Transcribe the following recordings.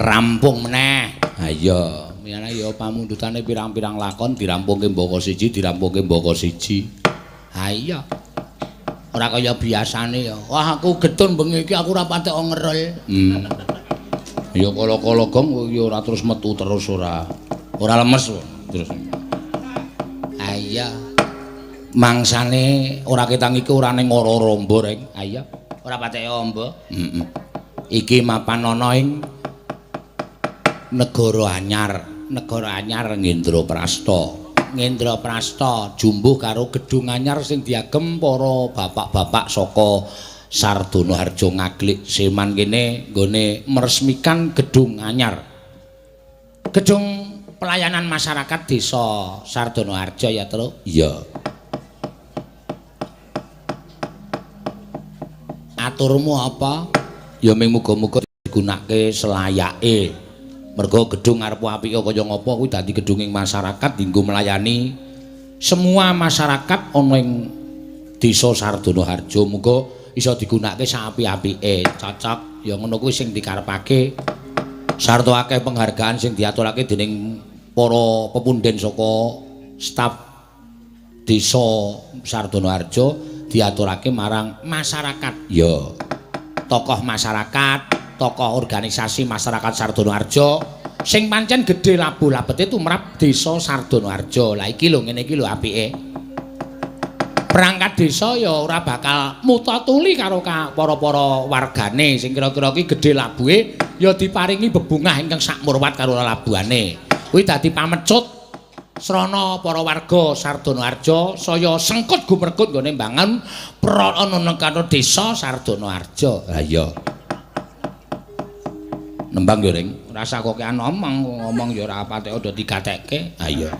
rampung meneh. Ha iya, miyane ya pamundhutane pirang-pirang lakon dirampungke mbaka siji, dirampungke mbaka siji. Ha iya. Ora kaya biasane ya. Wah aku getun bengi iki aku ora patek ngerel. Ya kala-kala gong ya ora terus metu terus ora. Ora lemes terus. Ha iya. Mangsane ora ketang iki ora ning ora-ramba reng. Ha iya. Ora patek amba. Heeh. Iki mapan ana ing Negara Anyar Ngendraprasta. Ngendraprasta jumbuh karo gedung anyar sing diagem para bapak-bapak saka Sardana Harja Ngaglik Seman kene nggone meresmikan gedung anyar. Gedung pelayanan masyarakat Desa Sardana Harja ya, Tru? Iya. Aturmu apa? Ya ming muga-muga digunakake selayake. Mergo gedung ngarep apike kaya ngapa kuwi dadi gedunging masyarakat dienggo melayani semua masyarakat ana ing Desa Sardana Harja. Muga iso digunakake sapi-apike. Cocok ya ngono kuwi sing dikarepake. Sarta akeh penghargaan sing diaturake dening para pepunden saka staf Desa Sardana Harja diaturake marang masyarakat. Ya. Tokoh masyarakat, tokoh organisasi masyarakat Sardana Harja sing pancen gedhe labu-labete tumrap Desa Sardana Harja. Lah iki lho ngene iki lho apike. Perangkat desa ya ora bakal mutatuli karo para-para wargane sing kira-kira iki gedhe labuhe ya diparingi bebungah ingkang sakmurwat karo labuhane. Kuwi dadi pamecut srana para warga Sardana Harja saya sengkut gumregut nggone mbangun prana karo Desa Sardana Harja. Ha iya. Nembang yo ring, ora usah kokean ngomong ya ora patek ada digatekke. Ha iya.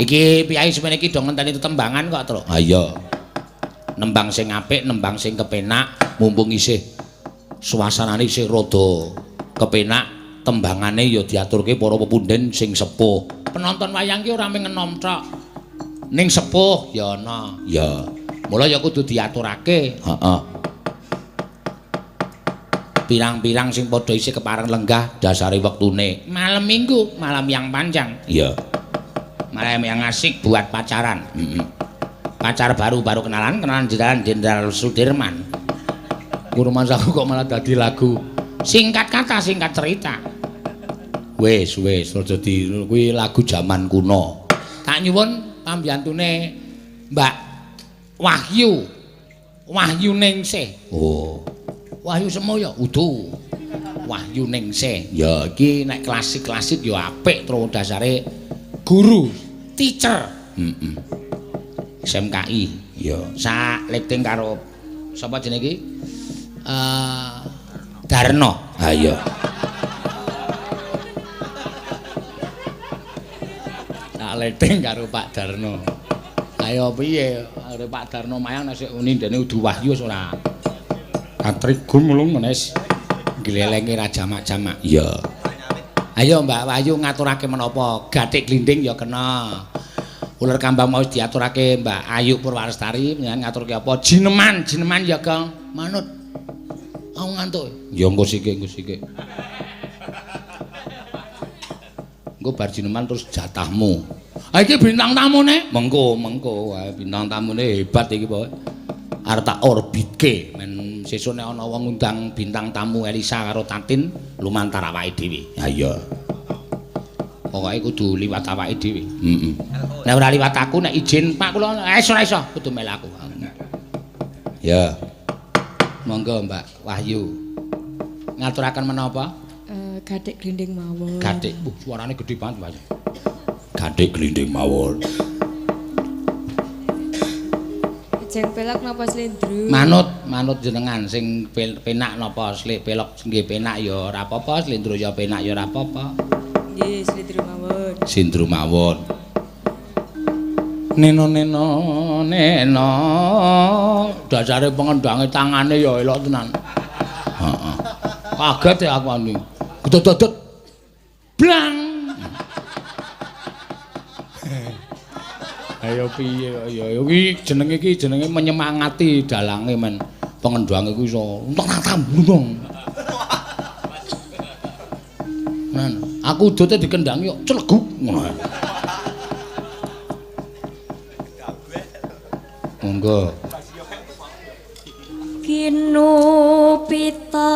Iki piyai semene iki do ngenteni tetembangan kok, Tru. Ha iya. Nembang sing apik, nembang sing kepenak, mumpung isih suasanane isih rada kepenak, tembangane ya diaturke para pepunden sing sepuh. Penonton wayang ki ora mung enom tok. Ning sepuh ya ana. Ya. Mula ya kudu diaturake. Heeh. Pirang-pirang sing padha isih kepareng lenggah dasare wektune. Malam Minggu, malam yang panjang. Iya. Malam yang asik buat pacaran. Pacar baru kenalan Jenderal Sudirman. Kurmasaku kok malah dadi lagu. Singkat kata, singkat cerita. Wis aja di kuwi lagu jaman kuno. Tak nyuwun pambiyantune Mbak Wahyu Ningsih. Oh. Wahyu Semoyo udu. Wahyu Ningsih. Ya iki nek klasik-klasik ya apik terus dasare guru, teacher. SMKI. Ya, sak lekting karo sapa jenenge iki? Darno. Ha iya. Sak lekting karo Pak Darno. Ayo piye karo Pak Darno mayang nek sik unindene udu Wahyu wis ora. Katrigum mulung menes glelenge ra jamak-jamak. Iya. Ayo Mbak Wahyu ngaturake menapa? Gathik glinding ya kena. Uler kambang mau diaturake Mbak Ayu Purwalestari ngaturke apa? Jineman ya Kang. Manut. Aku ngantuk. Ya engko sik. Engko bar jineman terus jatahmu. Ha iki bintang tamune. Mengko wae bintang tamune hebat iki pokoke. Arep tak orbitke men sesuk nek ana wong ngundang bintang tamu Elisa karo Tatin lumantar awake dhewe. Ha iya. Pokoke kudu liwat awake dhewe. Nek ora liwat aku nek izin Pak kula ora iso kudu mel aku. Ya. Monggo Mbak Wahyu. Ngaturaken menapa? Gathik glinding mawon. Gathik. Suarane gedhe banget, Mbak. Gathik glinding mawon. Jeng pelak napa slendro? Manut jenengan sing penak napa pelok nggih penak ya ora apa-apa, slendro ya penak ya ora apa-apa. Nggih, slendro mawon. Slendro mawon. Neno dasare pengendange tangane ya elok tenan. Heeh. Kaget ya aku ani. Gedot-gedot. Blang. Ayo piye ya iki jenenge menyemangati dalange men pengendhange ku iso entek tambung. Aku udute dikendangi kok celeguk. Monggo. Kinupita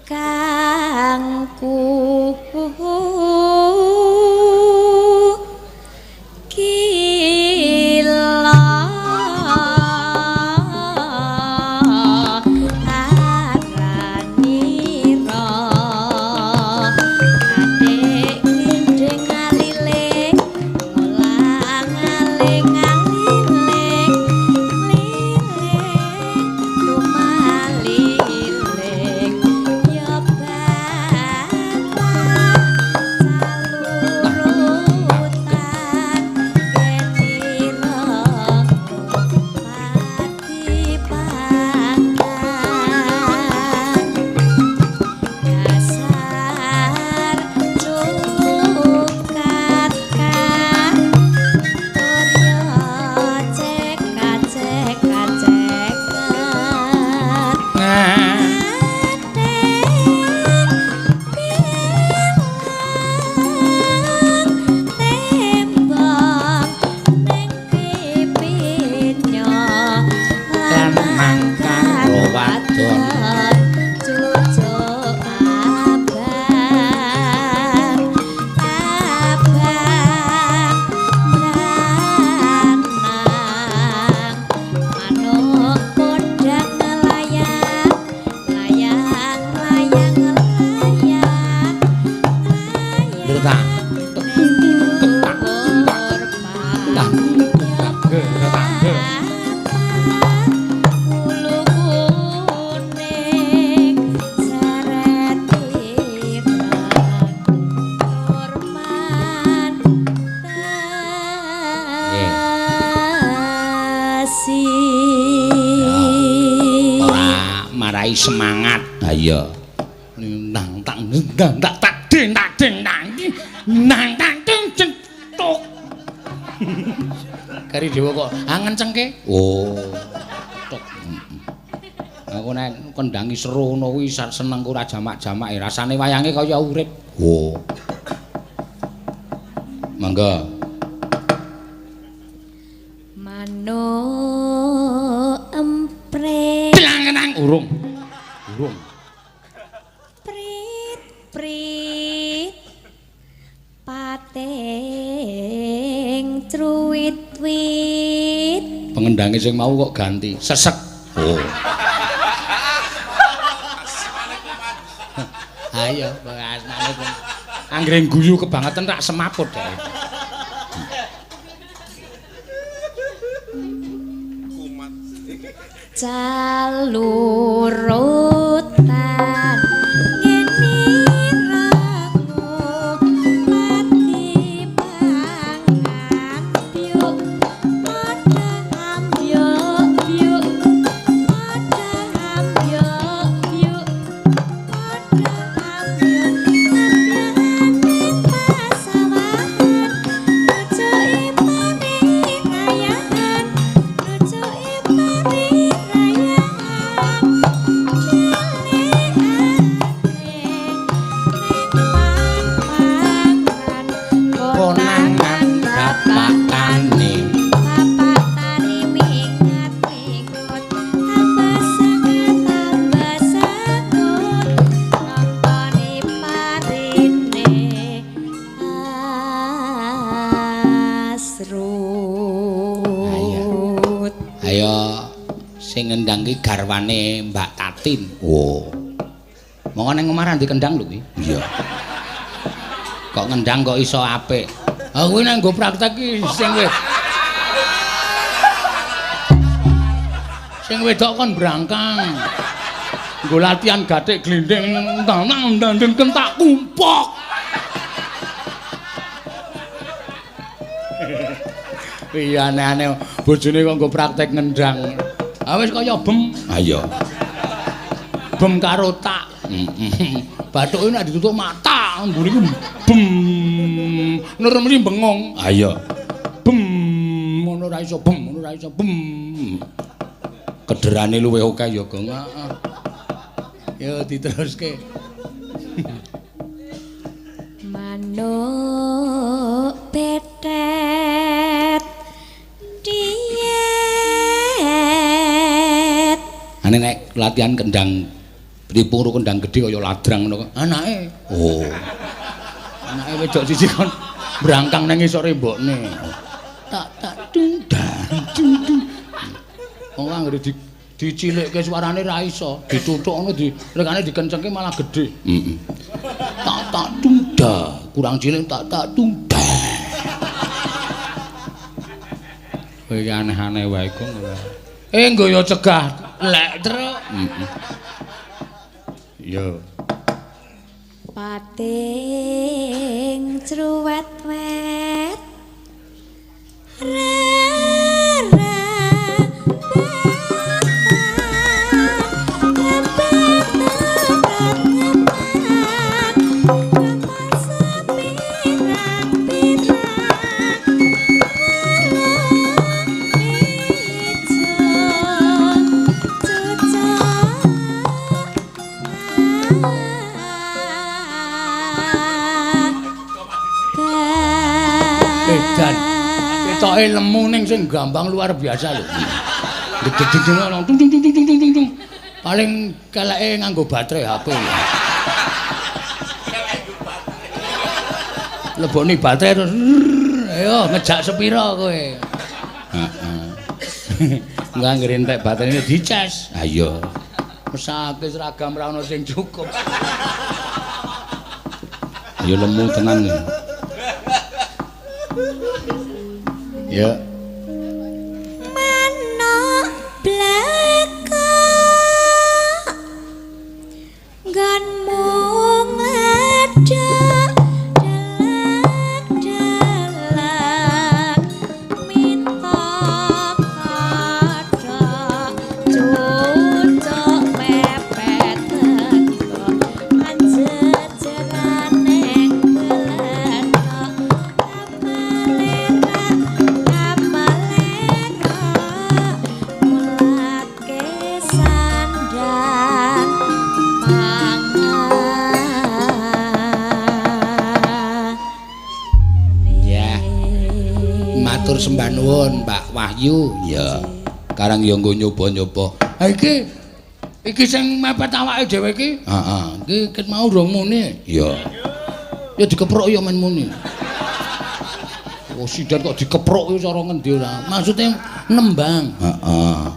kangku semangat. Ha iya. Nang tak ding nang ding centuk. Kari dewa kok ngencengke. Oh. Tok. Aku nek kendangi seru ngono kuwi senengku ora jamak-jamake. Rasane wayange kaya urip. Oh. Mangga. Mano empre. Tenang urung. Prit pating truwit-wit. Pengendange sing mau kok ganti sesek. Oh. Ayo, asmane pun anggere guyu kebangetan tak semaput dhewe. Calurutan ngeni rango pati pangan biuk padha ambyuk biuk padha ambyuk biuk padha ambyuk ambyuk pasawahan nuju ipane rayahan nuju ipane sing ngendang ki garwane Mbak Tatin. Oh. Monggo ning omah dikendang lho kuwi. Iya. Kok ngendang kok iso apik. Ah kuwi nek nggo praktek ki sing wedok kon brangkang. Nggo latihan gathik glinding tanang ndandeng kentak kumpok. Iya aneh-aneh bojone kok nggo praktek ngendang. Ah wis kaya bem. Ah iya. Bem karo tak. Bathuke nek ditutup mata, mburi ku bem. Neremri bengong. Ah iya. Bem, ngono ora iso bem, ngono ora iso bem. Kederane luwih akeh ya, Gong. Heeh. Ya diteruske. Manuk petet diet. Ane nek latihan kendang pripung kendang gedhe kaya ladrang ngono. Anake. Oh. Anake wedok siji kon brangkang nang isore mbokne. Tak tundang. Wong anggere dicilikke suarane ra iso, dituthuk ngono rekane dikencengke malah gedhe. Heeh. Tak tunda, kurang cilik tak tunda. Kowe iki aneh-aneh wae kok. Engko ya cegah lek truk. Heeh. Yo. Pating cruwet-wet. Dan ketoke lemu ning sing gampang luar biasa lho. Deg-deg tung tung tung tung tung tung tung. Paling keleke nganggo baterai HP. Leboni baterai terus ayo ngejak sepira kowe. Heeh. Enggak ngrentek baterainya dicas. Ayo. Mesake seragam ra ono sing cukup. Ayo lemu tenan. Ya. Manuk bleka gan mung ada delak-delak minta kada cucuk pepet teko anjejerane geletok matur sembah nuwun Pak Wahyu. Ya. Karang ya nggo nyoba-nyoba. Ha iki sing mepet awake dhewe iki. Heeh. Iki ket mau urung muni. Ya. Ya dikeprok ya men muni. Oh sidat kok dikeprok ya cara ngendi ora. Maksude nembang. Heeh.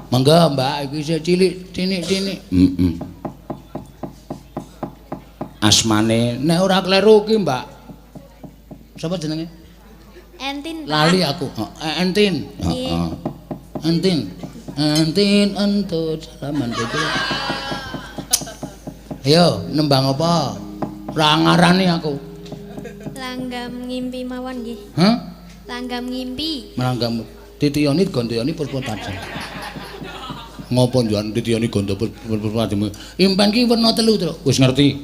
Mangga Mbak iki isih cilik cilik-cilik. Heeh. Asmane nek ora kleru ki Mbak. Sapa jenenge? Entin Lali aku. Entin. Heeh. Entin. Entin entut salaman itu. Ayo, nembang apa? Ora ngarani aku. Langgam ngimpi mawon nggih. Hah? Langgam ngimpi. Melanggam titiyoni gondyoni puspa tajem. Ngopo njuan titiyoni gondo puspa tajem? Impen ki werna telu, Truk. Wis ngerti.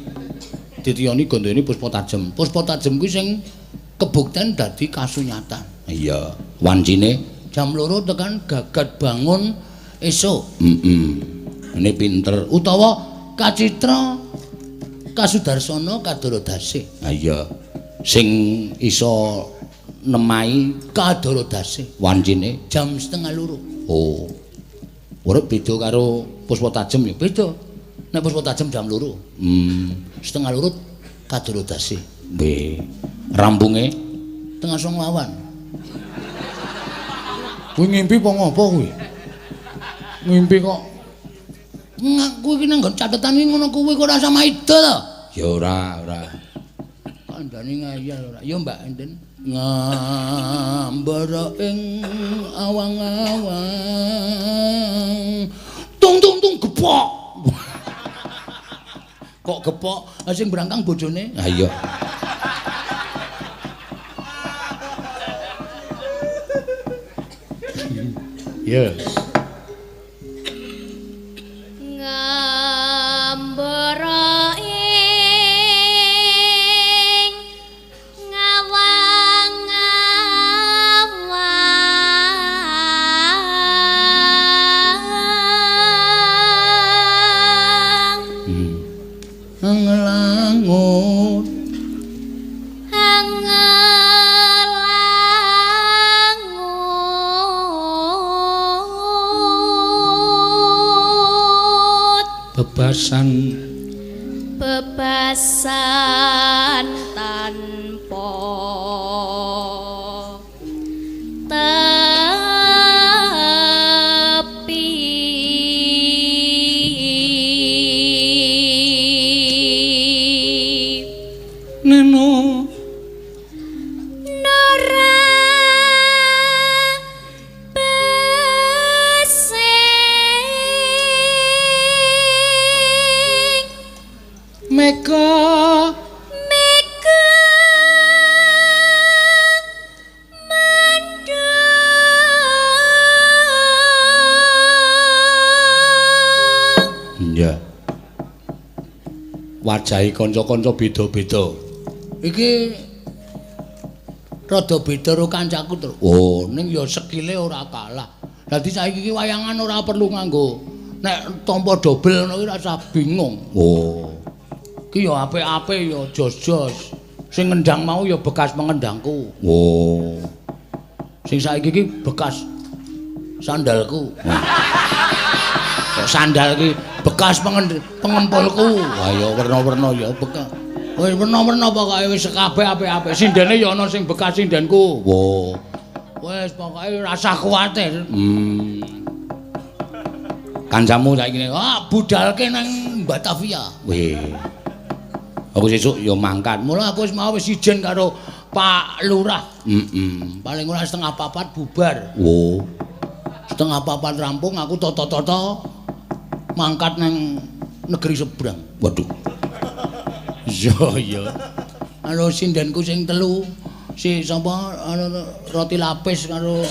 Titiyoni gondyoni puspa tajem. Puspa tajem kuwi sing kebukten dadi kasunyatan. Iya, wancine jam 2 tekan gagat bangun esuk. Ini pinter utawa kacitra kasudarsana kadorodase. Ha iya. Sing iso nemai kadorodase. Wancine jam 1:30. Oh. Ora beda karo puspa tajem ya, beda. Nek puspa tajem jam 2. 1:30 kadorodase. Nggih. Rampunge tengah song lawan. Kuwi ngimpi apa ngopo kuwi? Ngimpi kok ngaku iki nang catetan iki ngono kuwi kok ora sama ida to? Ya ora. Kandhane ngayal ora. Ya Mbak Enten. Ngambara ing awang-awang. Tung gepok. Kok gepok? Sing brangkang bojone. Ha iya. Ya. Ngambara ing ngawang-awang. bebasan tanpa tepi neno nora besing meka ya wajahi kanca-kanca beda-beda iki rada beda karo kancaku terus oh ning ya skile ora kalah dadi saiki iki wayangan ora perlu nganggo nek tampa dobel ngono iki rasa bingung oh iki ya apik-apik ya jos-jos sing ngendang mau ya bekas pengendangku oh sing saiki iki bekas sandalku kok sandal iki bekas pengempulku wah ya werna-werna ya bekas wis werna-werna pokoke wis kabeh apik-apik sindene ya ana sing bekas sindenku wah wis pokoke rasa kuwatir kancamu saiki budalke nang Batavia weh aku sesuk ya mangkat mula aku wis mau wis ijen karo Pak Lurah paling ora setengah 4 bubar oh setengah 4 rampung aku toto-toto mangkat nang negeri seberang. Waduh. Iya. Anu sindenku sing telu si sapa roti lapis karo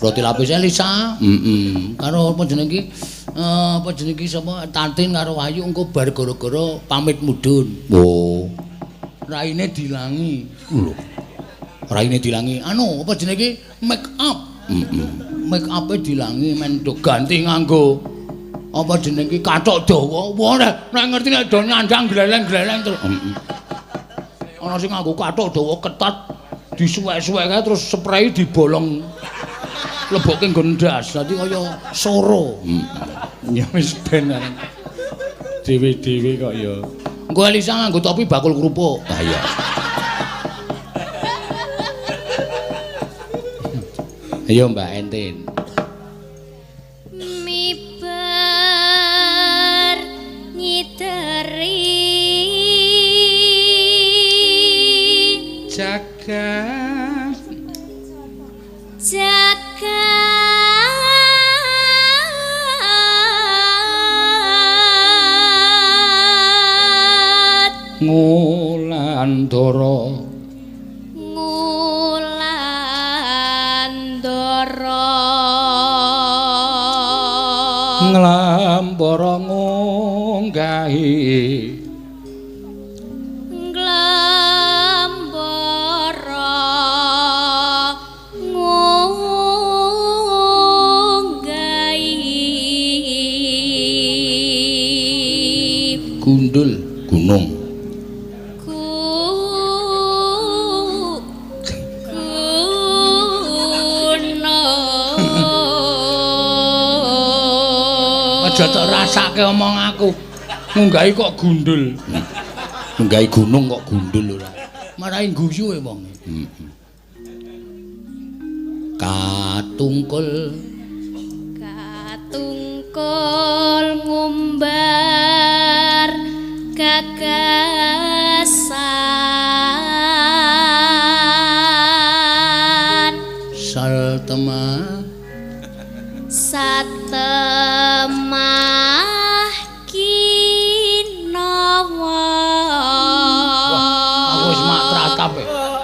roti lapis Elisa. Karo apa jenenge iki sapa Tantin karo Ayu engko bar gara-gara pamit mudhun. Oh. Raine dilangi. Lho. Raine dilangi. Anu apa jenenge make up. Make up-e dilangi men do ganti nganggo apa jenenge kathok dawa. Wah nek ngerti nek do nyandang gleleng-gleleng terus. Ana sing nganggo kathok dawa ketat disuwek-suwek kae terus spray dibolong lebokke nggon ndas. Dadi kaya soro. Ya wis ben dhewe-dhewe kok ya. Engko Elisa nganggo topi bakul kerupuk. Ah iya. Ayo Mbak Entin. Mibar nyiteri jagat ngulandara nglampara ngunggahi gundul gunung aja tak rasake omong aku ngunggahi kok gundul ngunggahi gunung kok gundul ora marahi guyu e wong katungkul ngumbar gagasan satemah kinawa wah aku wis mak tratap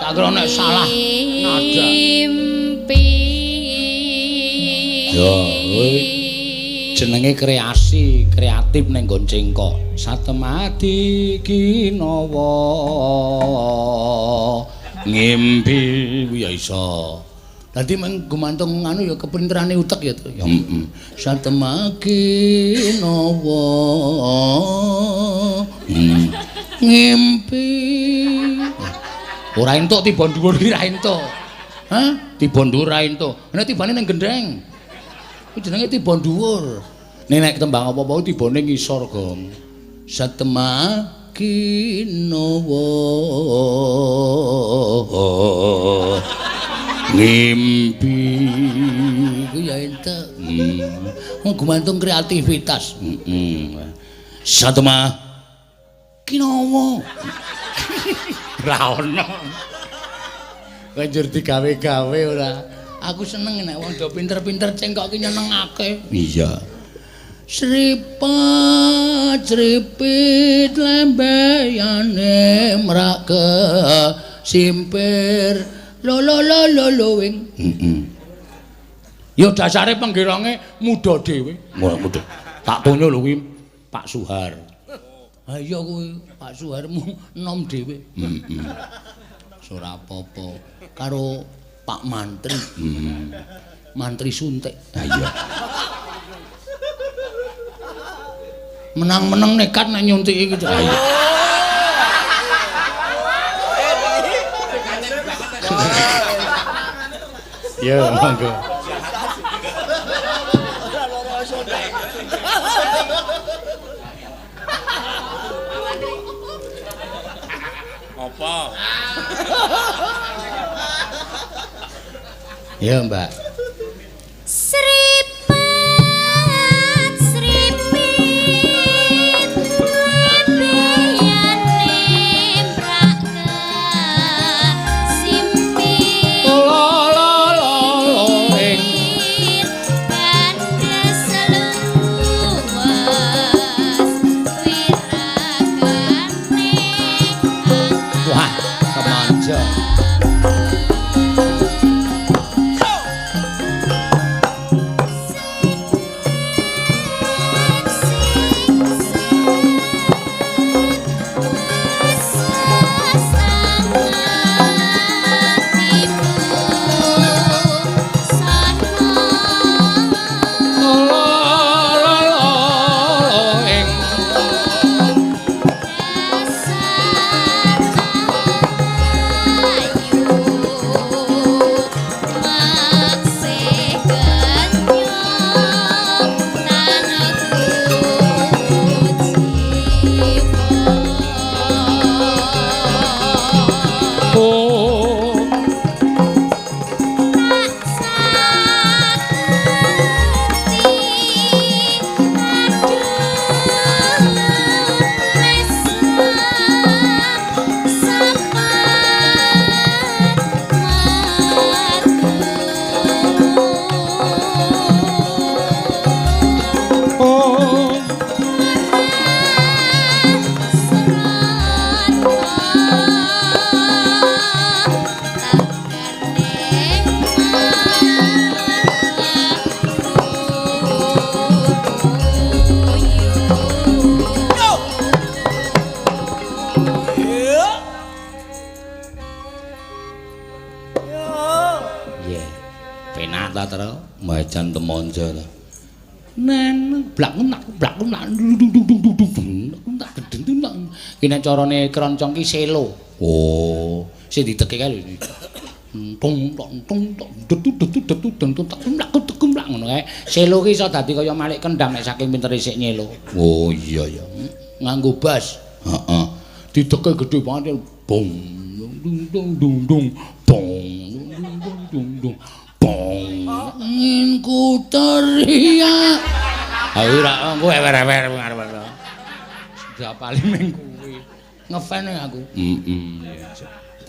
tak kira nek salah nada yo jenenge kreatif ning nggon cengkok satemati kinawa ngimpi ya iso dadi mung gumantung anu ya kepinterane utek ya to ya satemati kinawa ngimpi ora entuk tiba dhuwur iki ra entuk tiba dhuwur ra entuk nek tibane ning gendeng iki jenenge tiba dhuwur nek tembang apa-apa tibane ngisor, Gong. Satemakinawa ngimpi ku ya entek. Gumantung kreativitas. Satemakinawa. Ra ono. Banjur digawe-gawe ora. Aku seneng nek wong do pinter-pinter cengkok ki nyenengake. Iya. Sripat sripit lembeyane mrak ke simpir lo wing. Ya dasare penggirange muda dhewe. Muda. Tak tunyo lho kuwi Pak Suhar. Ha iya kuwi Pak Suharmu enom dhewe. Ora apa-apa karo Pak Mantri. Mantri suntik. Ha iya. Menang-menang nekat nek nyuntiki iki. Ha iya. Ya, monggo. Apa? Ya, Mbak. Sripat sripit lembeyane mrak ke simpit kandes luwes wiragane Wah, kemanja. Majan temonjo ta. Nen blak ki nek carane kroncong ki selo. Oh, sing dideke kae lho. Tung ngono kae. Selo ki iso dadi kaya malik kendang nek saking pintere sik nyelo. Oh iya ya. Nganggo bas. Heeh. Dideke gedhe banget bong dung dung dung bong bong inginku teriak. Ayo ra kowe ewer-ewer ngarep. Sudah paling ming kuwi. Ngefan aku.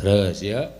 Terus ya.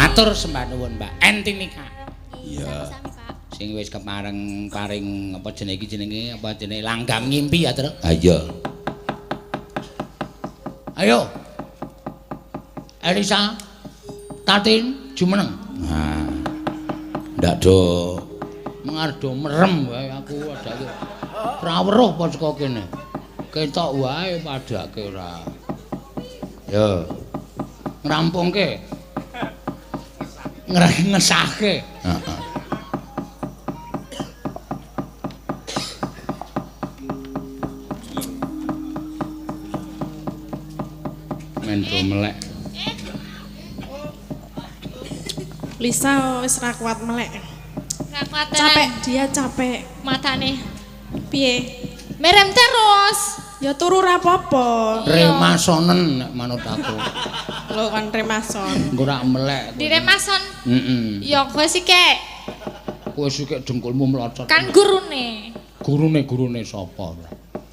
Matur sembah nuwun, Mbak. Entinika. Iya. Sing wis kepareng paring apa jenenge apa jenenge langgam ngimpi ya, Tru? Ha iya. Ayo. Elisa, Tatin, jumeneng. Nah. Ndak do mengardo merem wae aku adake. Ora weruh apa saka kene. Ketok wae padake ora. Yo. Ngrampungke. Ngesahke. Heeh. Mendo melek. Lisa wis ra kuat melek. Ra kuat Capek, dia capek. matane. Piye? Merem terus. Ya turu ra apa-apa. Remasonen nek manut aku. Lho kan remason. Engko ora melek. Di remason. Heeh. Ya kowe sih kek. Kowe sikik dengkulmu mlocot. Kan gurune. Gurune sapa?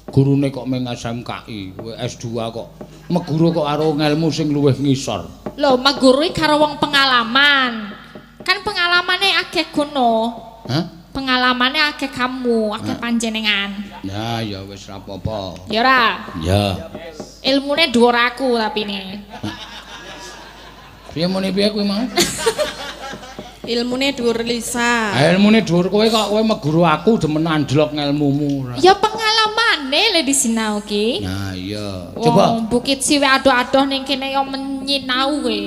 Gurune kok meng SMKI, kowe S2 kok. Meguru kok karo ngelmu sing luwih ngisor. Lho, maguru karo wong pengalaman. Kan pengalamane akeh kono. Hah? Pengalamane akeh kamu, akeh panjenengan. Ya, ya wis ra apa-apa. Ya ora. Ya. Ilmune dhuwur aku tapi ne. Piye muni piye kuwi mau? Ilmune dhuwur Lisa. Ilmune dhuwur kowe kok kowe meguru aku demen andlok ngelmumu. Ya pengalamane le disinau ki. Nah, iya. Coba Bukit Siwe adoh-adoh ning kene yo menyinau kowe.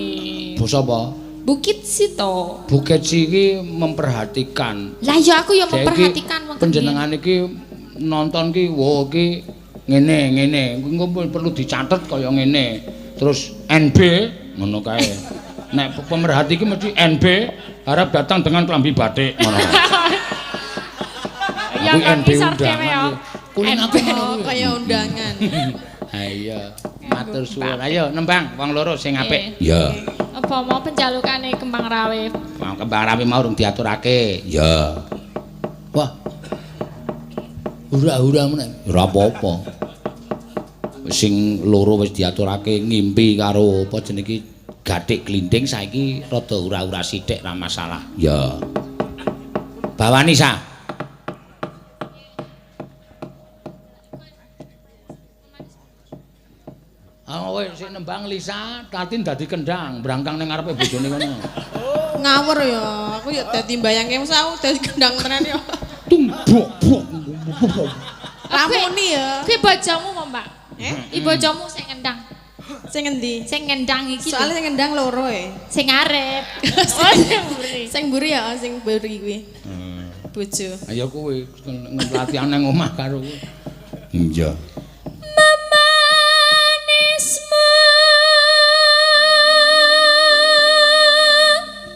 basa apa? Bukit Sito. Bukit iki memperhatikan. Lah ya aku yo Saiki memperhatikan wong panjenengan iki nonton ki wo iki ngene. Engko perlu dicatet kaya ngene. Terus NB ngono kae. Nek pemerhati iki mesti NB harap datang dengan kelambi batik ngono. Ya Kuwi kan NB ngisor undangan dhewe yo. iki. Kuwi aku ngono Oh, kuwi. kaya undangan. Ha iya. Matur suwun. Ayo nembang wong loro sing apik. Iya. Apa mau penjalukane Kembang Rawe? Mau Kembang Rawe mau urung diaturake. Ya. Wah. Hura-hura meneh. Ora apa-apa. Sing loro wis diaturake ngimpi karo apa jenenge iki gathik glinding saiki rada ura-ura sithik ra masalah. Ya. Bawani sa. Kowe sik nembang Lisa, Tatin dadi kendang, brangkang ning ngarepe bojone kono. Ngawur ya, aku ya dadi mbayangke mesti aku dadi gendang tenan ya. Tumbuk. Ramuni ya. Kuwi bojomu apa, Mbak? Eh? Bojomu sing ngendang. Sing endi? Sing ngendang iki. Soale sing ngendang loro e. sing arep. Oh, sing mburi. Sing mburi ya, sing mburi kuwi. Bojo. Ayo kowe latihan nang omah karo kowe. Iya.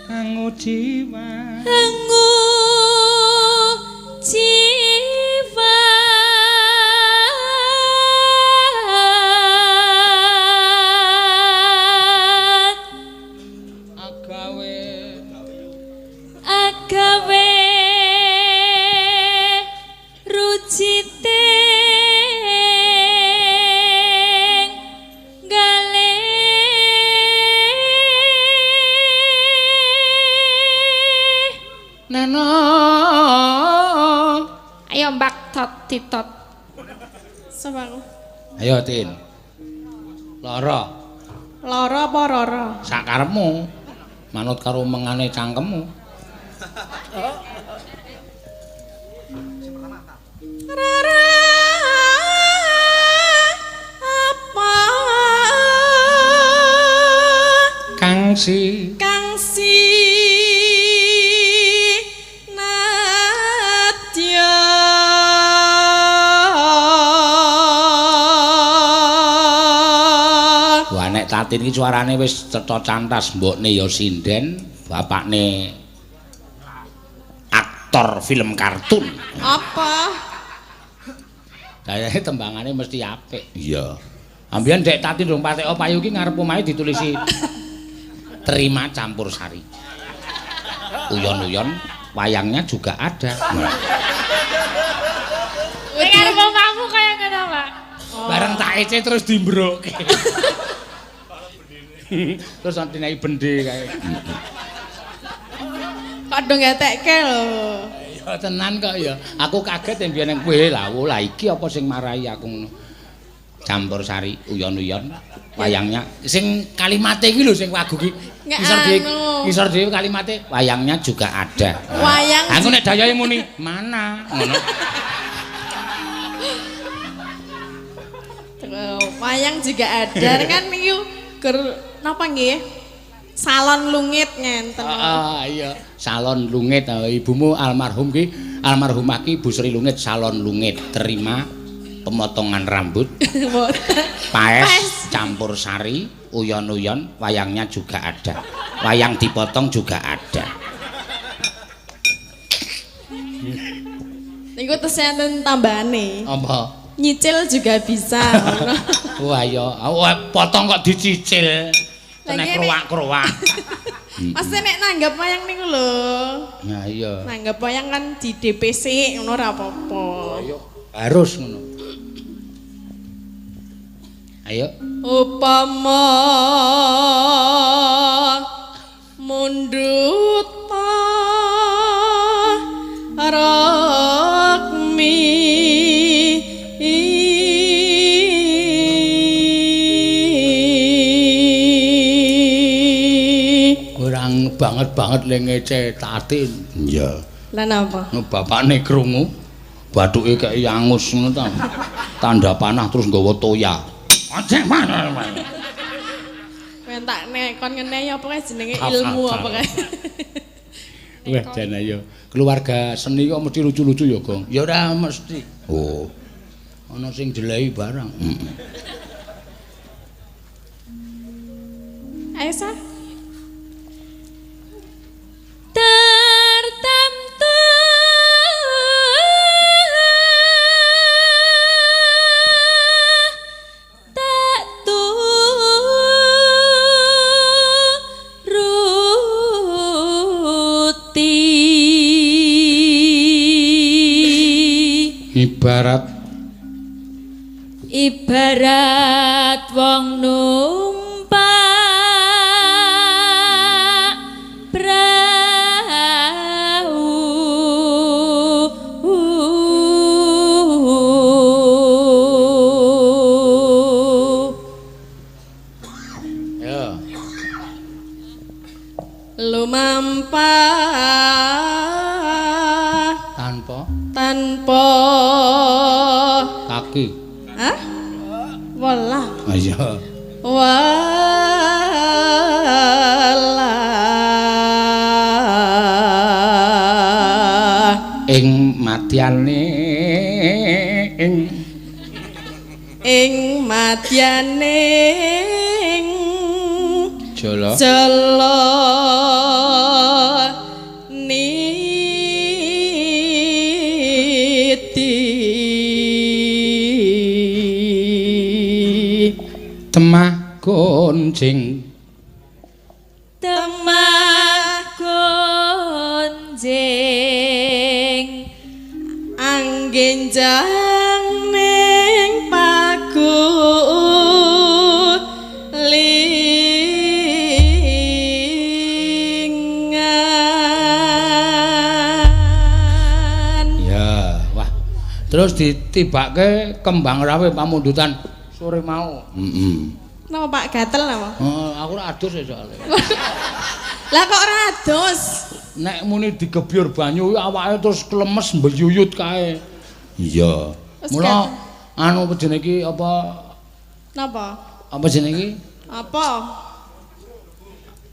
Anggo jiwa. Anggo jiwa. Agawe rucite gale Neno. ayo mbak tot titot Sapa aku? Ayo Tin. Lara. Lara apa rara? Sakarepmu. Manut karo mengane cangkemmu. Rara apa? Kangsi. Kangsi Nadya. Wah nek Tatin iki suarane wis cetha cantas, mbokne ya sinden, bapakne aktor film kartun. Apa? Kayane tembangane mesti apik. Iya. Ambiyen Dek Tatin dong patek payu ki ngarep omahe ditulisi terima campur sari. Uyon-uyon wayangnya juga ada. ning arep omahmu kaya ngono Pak Bareng tak ece terus dimbroke. Terus dinai bendhe kae. Kok do ngetekke lho. Tenan kok ya. Aku kaget yen biyen kowe lah iki apa sing marahi aku ngono. Campur sari uyon-uyon wayangnya sing kalimate iki lho sing wagu iki. Ngisor dhewe kalimate wayangnya juga ada. Wayang. Aku nek dayae muni mana ngono. Wayang juga ada kan niku napa nggih? Salon lungit ngenten. Iya, salon lungit. Ibumu almarhum ki, almarhumah ki Bu Sri Lungit salon lungit. Terima pemotongan rambut. Paes campur sari, uyon-uyon, wayangnya juga ada. Wayang dipotong juga ada. Niku tesih enten tambahane. Apa? Nyicil juga bisa. Wah ya, potong kok dicicil. Nek kruwak-kruwak. Mas nek nanggap wayang niku lho. Nah iya. Nanggap wayang kan di DPC ngono ora apa-apa. Ayo, harus ngono. Ayo. Upama mundut rakmi banget le ngece tatin. Iya. Lah napa? Bapakne krungu bathuke kaya angus ngono ta. Tanda panah terus nggawa toya. Ajek mana. Kowe tak nek kon ngene ya apa kae jenenge ilmu apa kae. Wah, jan ayo. Keluarga seni kok mesti lucu-lucu ya, Gong. Ya ora mesti. Oh. Ana sing jelehi barang. Ayo sa. Tertentu tak turuti ibarat wong numpak prau ya lumampah tanpa kaki. Hah? Walah. Iya. Walah. Ing madyane ing madyane jala temah gonjing anggenjang ning pagulingan. ya wah terus ditibake kembang rawe pamundutan sore mau. Napa Pak gatel napa? Aku ora adus ya soalnya. Lah kok ora adus? Nek muni digebyur banyu awake terus klemes mbeyuyut kae. Iya. Mula anu jenenge iki apa? Napa? Apa jenenge iki? Apa?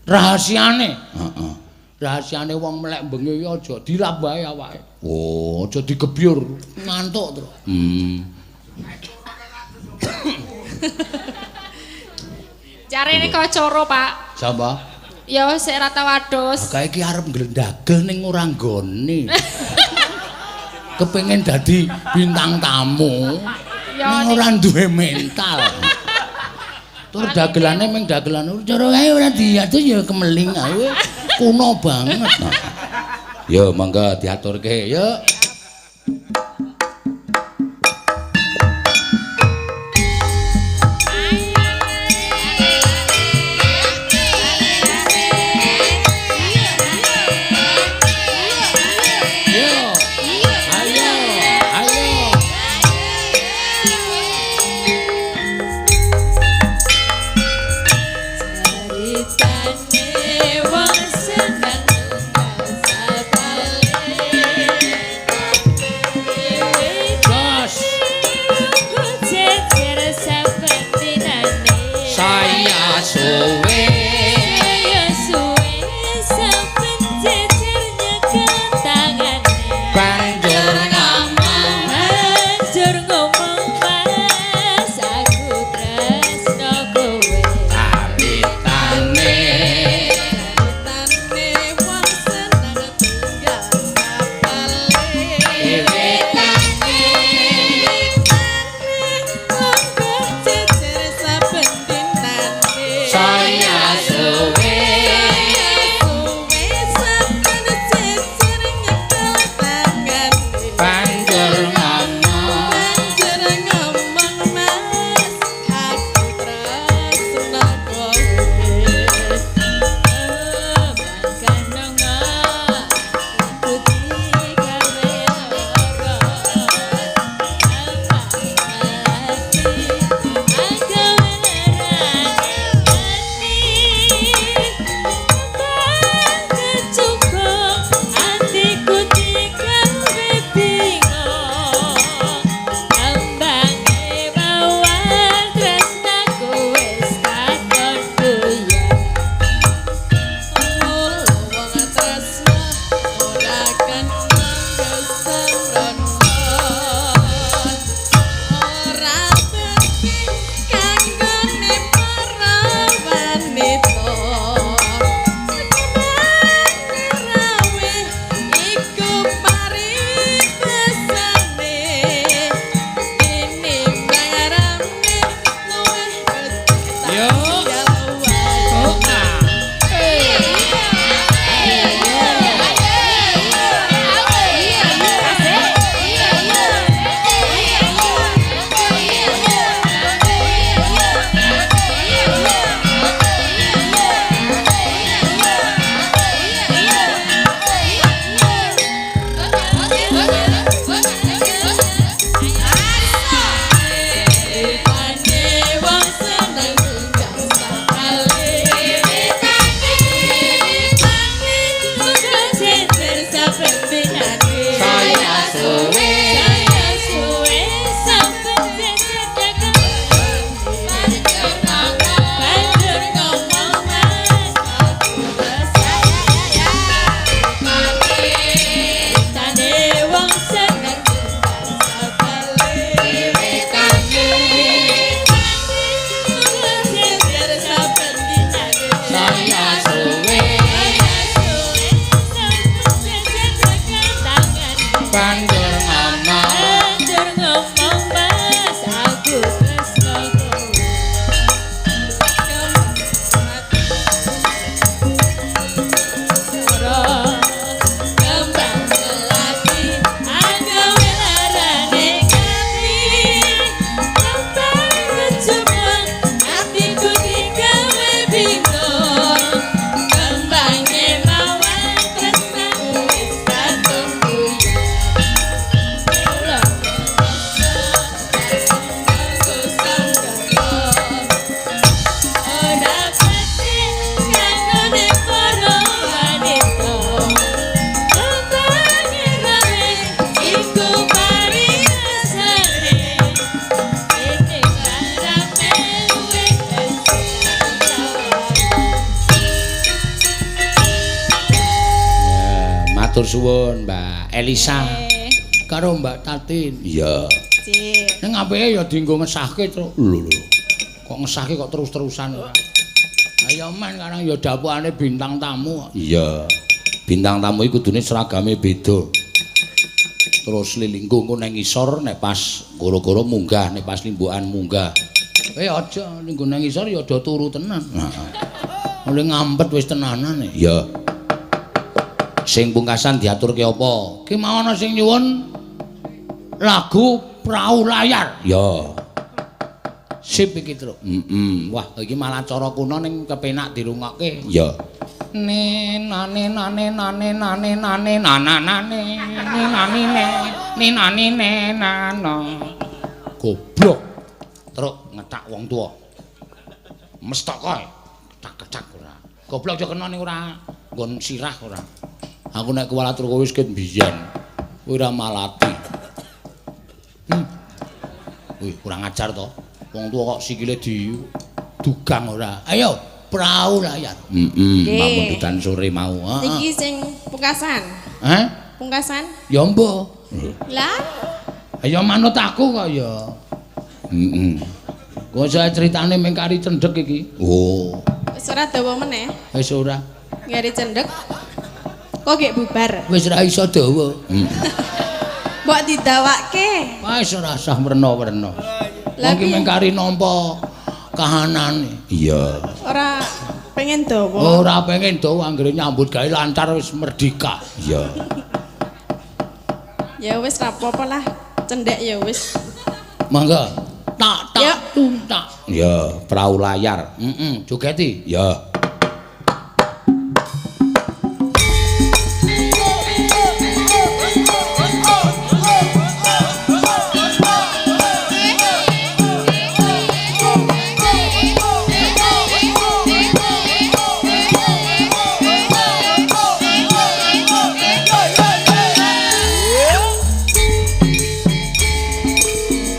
Rahasiane. Heeh. Rahasiane wong melek bengi iki aja dilambahi awake. Oh, aja digebyur, ngantuk terus. Jarene kacara, Pak. Sapa? Ya sik ra tau adus. Kae iki arep nglendagel ning ora nggone. Kepengin dadi bintang tamu. Ya ning ora duwe mental. Tur dagelane ming dagelan cara kae ora diatur ya kemeling ae. Kuno banget. Ya mangga diaturke, yuk. saya suwe saben jejer dagang banjur ngomong mas tane wong seneng saya suwe banjur ngomong mas aku tresno kembang melati agawe larane kati kembang kecemon hatiku digawe bingung kembangnya mawon tresnaku wis katumbu matur suwun Mbak Elisa karo Mbak Tatin. Iya. Cik. Ning apike ya dienggo ngesahke terus. Lho. Kok ngesahke kok terus-terusan. Ayo men karang ya dapukane bintang tamu. Iya. Bintang tamu iku kudune seragame beda. Terus lilingku engko nang ngisor nek pas goro-goro munggah, nek pas limbukan munggah. Aja ning nang ngisor ya aja turu tenan. Mulai ngampet wis tenanan. Iya. Sing pungkasan diaturke apa? Ki mau ana sing nyuwun lagu Prau Layar. Ya. Sip iki, Truk. Wah, iki malah cara kuno ning kepenak dirungokke. Ya. Nane nane nane nane nane nanane ninane nano. Goblok. Truk ngetak wong tuwa. Mestok koe. Kecak ora. Goblok aja kena ning ora nggon sirah ora. Aku nek kuwalatur kowe wis ket mbiyen. Kowe ora malati. Wih, kurang ajar to. Wong tuwa kok sikile didugang ora. Ayo, Prau Layar. Pamundutan sore mau. Iki sing pungkasan. Hah? Pungkasan? Ya mbah. Lah, Ayo manut aku kok ya. Kok saya critane mung kari cendhek iki. Oh, wis ora dawa meneh. wis ora. Ngari cendhek. Kok gek bubar? Wis ra iso dawa. Mbok didawakke. Wis ora usah werna-werna. Wong ki mung kari nampa kahanane. Iya. Ora pengen dawa. Ora pengen dawa anggere nyambut gawe lancar wis merdeka. Iya. Ya wis ra apa-apa lah. Cendhek ya wis. Mangga. Tak Ya. tak. Ya, Prau Layar. Jogeti. Ya.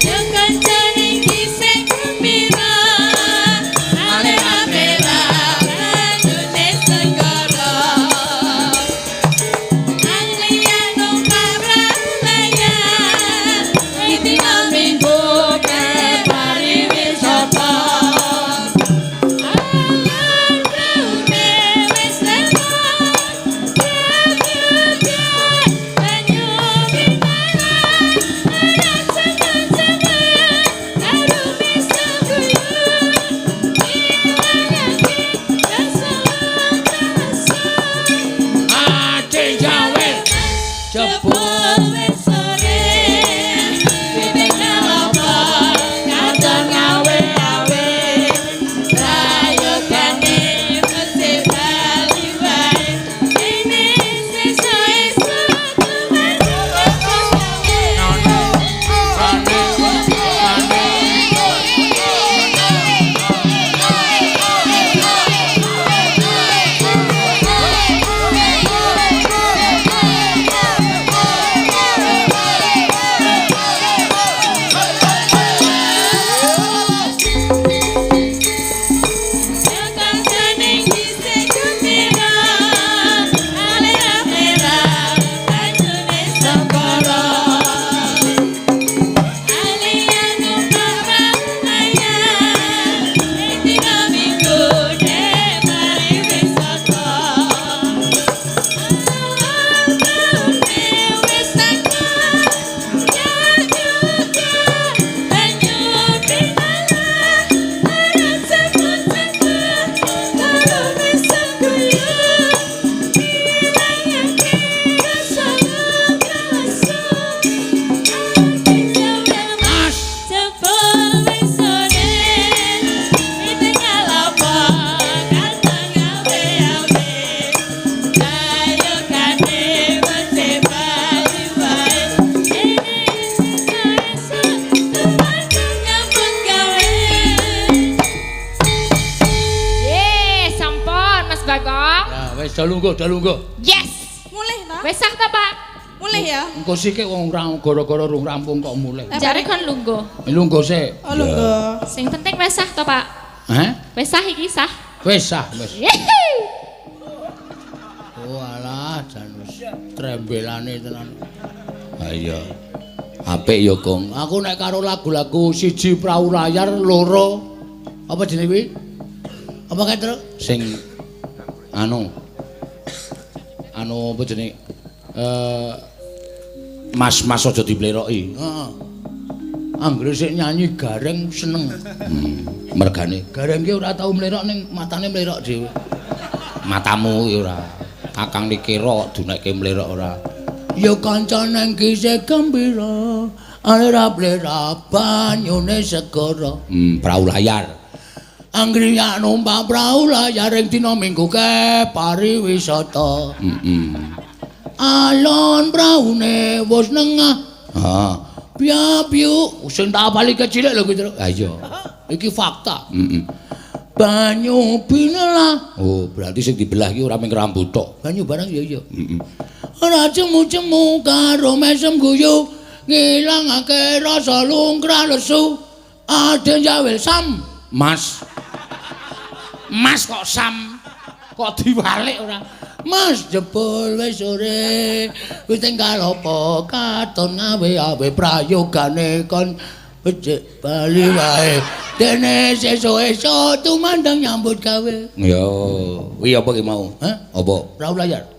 Yang kancane kisah gembira, ale apela dalungguh. Yes. Mulih ta? Wis sah ta, Pak? Mulih ya. Engko sik wong gara-gara rung rampung kok mulai. Jare kon lungguh. Lungguh sik. Oh lungguh. Sing penting wis sah to, Pak? Hah? Wis sah iki sah. Wis sah, wis. Yeay. Oh alah, jan wis trembelane tenan. Ha iya. Apik ya, Gong. Aku nek karo lagu-lagu siji Prau Layar, loro apa jenenge kuwi? Apa kae, Truk? Sing anu apa jenenge? Mas aja dipleroki. Heeh. Anggere sik nyanyi Gareng seneng. Mergane Gareng ki ora tau mlerok ning matane mlerok dhewe. Matamu ki ora. Kakang dikira dunekke mlerok ora. Ya kanca nang kisih gembira, alera-plera banyune segara. Prau layar. Anggriya numpak prau layar ing dina Minggu ke pariwisata. Alon praune wis nengah. Ha. Piye-piye sing tak apali kecilik lho kuwi, Truk. Ha iya. Iki fakta. Banyu binelah. Oh, berarti sing dibelah iki ora mung rambut tok. Banyu barang ya iya. Ora cemu-cemu karo mesem guyu, ngilangake rasa lungkrah lesu. Aden jawel sam, Mas. Mas kok sam? Kok diwalik ora? Mas jebul wis sore, wis tinggal apa katon ngawe-awe prayogane kon becik bali wae. Dene sesuk-esuk tumandang nyambut gawe. Yo, kuwi apa ki mau? Hah? Apa? Prau layar.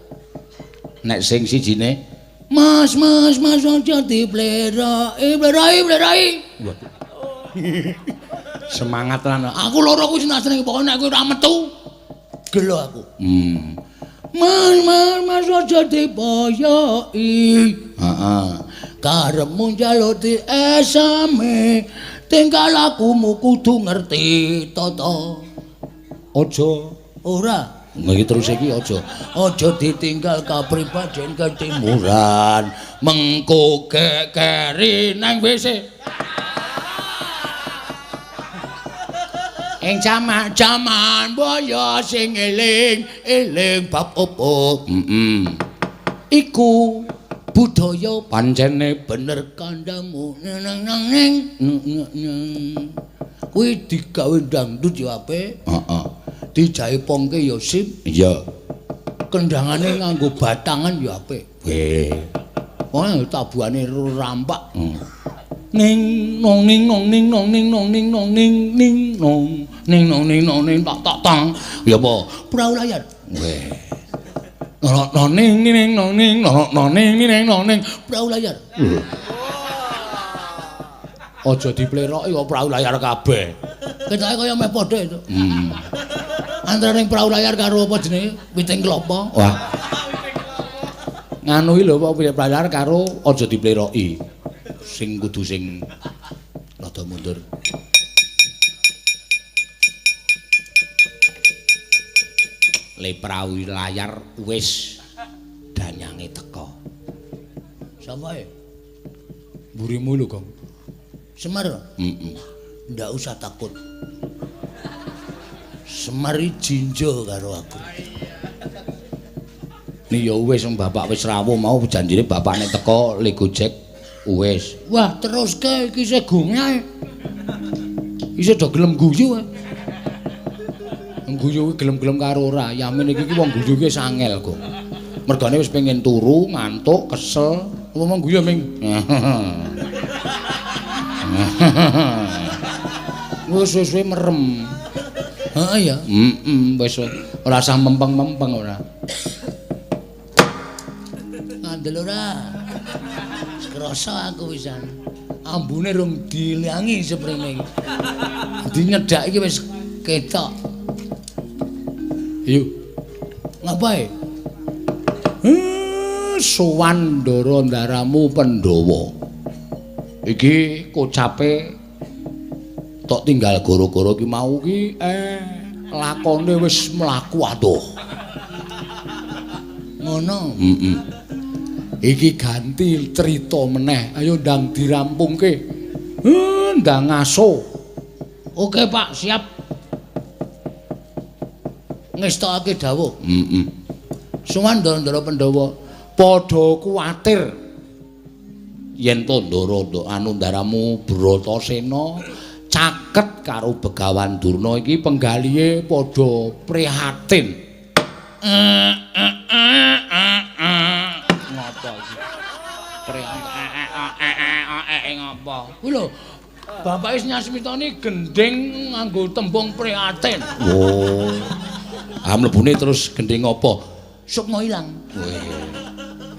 Nek sing sijine Mas aja diplerai. Semangat lan. Aku loro kuwi seneng pokoke nek kowe ora metu gelo aku. Mas aja dipoyoki. Heeh. Karepmu njaluk esame, tingkah lakumu kudu ngerti tata. Aja ora. Iki terus iki aja ditinggal kapribaden ketimuran, mengko kekeri nang WC. Ing jaman boyo sing eling bab opo. Iku budaya pancene bener kandhamu neng. Kuwi digawe dangdut ya apik. Heeh. Dijaipongke ya sip. Iya. Kendhangane nganggo batangan ya apik. Weh. Wah, tabuhane rampak. Ning nong ning nong ning nong ning nong ning nong ning ning nong ning nong ning nong ning tak tang. Ya apa? Prau layar. Weh. Nong ning ning nong ning nong ning nong ning prau layar. Aja dipleroki kok prau layar kabeh. Ketake kaya meh padha itu. Antara ning prau layar karo apa jenenge piting klopo. Wah. Nganu iki lho apa prau layar karo aja dipleroki. Sing kudu sing rada mundur. Le prau layar wis danyange teka. Samae. Mburimu lho, Gong. Semar? Ndak usah takut. Semari jinjo karo aku. Nih ya wis bapak wis rawuh mau janjine bapakne teko le Gojek wis. Wah, teruske iki isih gungae. Isih do gelem guyu ae. Guyu kuwi gelem-gelem karo ora. Yamin iki wong guyu ki sangel kok. Mergane wis pengen turu, ngantuk, kesel, ngomong guyu ming. Wis merem. Heeh ya. Wis ora usah mempeng-mempeng ora. Ngandel ora. Krasa aku pisan. Ambune rung dilangi seprene iki. Dinyedak iki wis ketok. Ayo. Ngapae? Sowan ndara ndaramu Pandhawa. Iki kocape tok tinggal gara-gara ki mau ki lakone wis mlaku adoh. Ngono. Iki ganti cerita meneh. Ayo ndang dirampungke. Ndang ngaso. Oke, Pak, siap. Ngestokake dawuh. Sumandra Pandhawa padha kuwatir yen Tandara Anundaramu Bratasena caket karo Begawan Durna iki penggalihe padha prihatin. Ngopo iki? Prihatin ngopo? Kuwi lho, Bapak Nyasmitani gending nganggo tembung prihatin. Oh. Ah mlebune terus gending apa? Sukma ilang. Weh.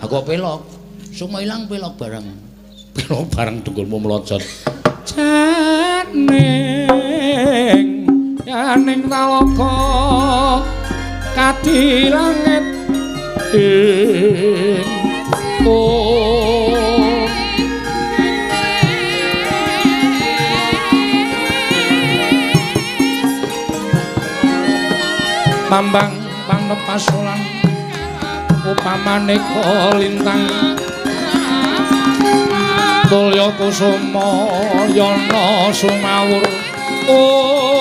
Aku pelok. Sukma ilang pelok bareng. Pelok bareng dengkulmu melocot. Janing yaning talaka kadi langit Bambang panepasulan upamane kolintang Tulya kusuma yana sumawur Om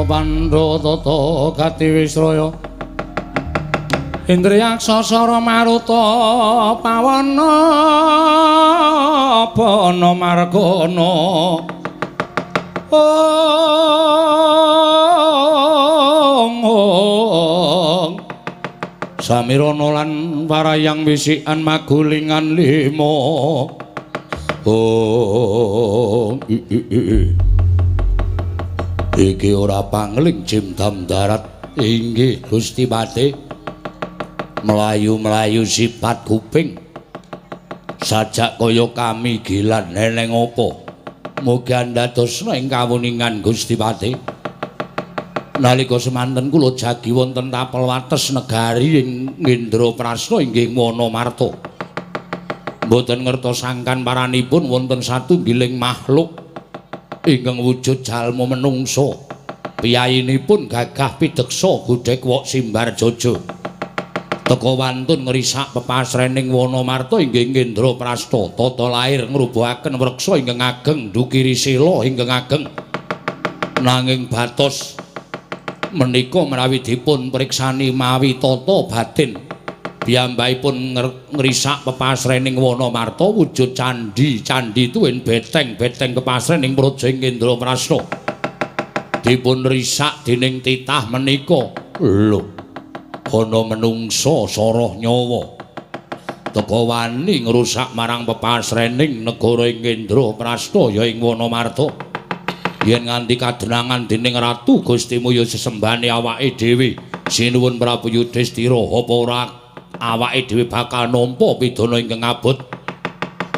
Pandha tata gati wisraya Indriyaksa sara maruta pawana bana margana Samirana lan warayang wisikan magulingan lima Iki ora pangling jimdam darat inggih Gusti Pati melayu-melayu sifat kuping sajak kaya kami gilan neneng apa mugi andadosna ing kawuningan Gusti Pati nalika semanten kula jagi wonten tapel wates negari ing Indraprasta inggih Wonomarta mboten ngertosangkan paranipun wonten satunggiling makhluk ingkang wujud jalma menungsa piyayinipun gagah pideksa gudhek wok simbar jojo teka wantun ngrisak pepasrening Wonomarta inggih Indraprasta tata lair ngrubuhaken wreksa ingkang ageng dukiri sila ingkang ageng Nanging batos menika menawi dipun priksani mawi tata batin piyambakipun ngrisak pepasrening Wanamarta wujud candhi tuwin beteng pepasrening Praja Indraprasta dipun risak dening titah menika. Lho, ana menungsa soroh nyawa teka wani ngrusak marang pepasrening negara Indraprasta ya ing Wanamarta. Yen nganti kadenangan dening Ratu Gustimu ya sesembane awake dhewe sinuwun Prabu Yudhistira apa ora awake dhewe bakal nampa pidana ingkang abot.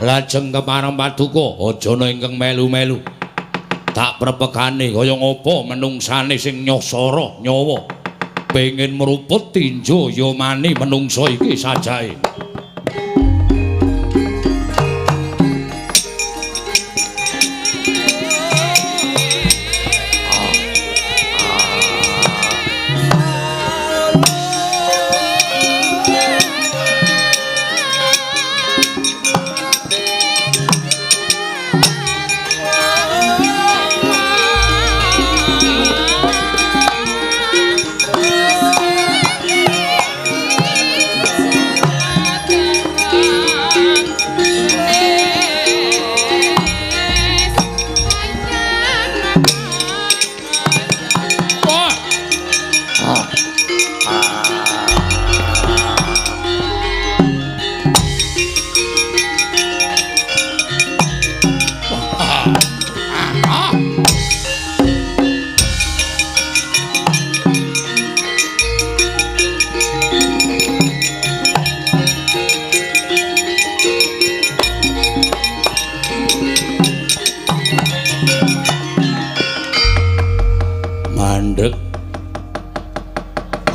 Lajeng kepareng paduka aja ana ingkang melu-melu. Tak prepekane kaya ngapa menungsane sing nyosoro nyawa pengen meruput tinjo ya mani menungsa iki sajae.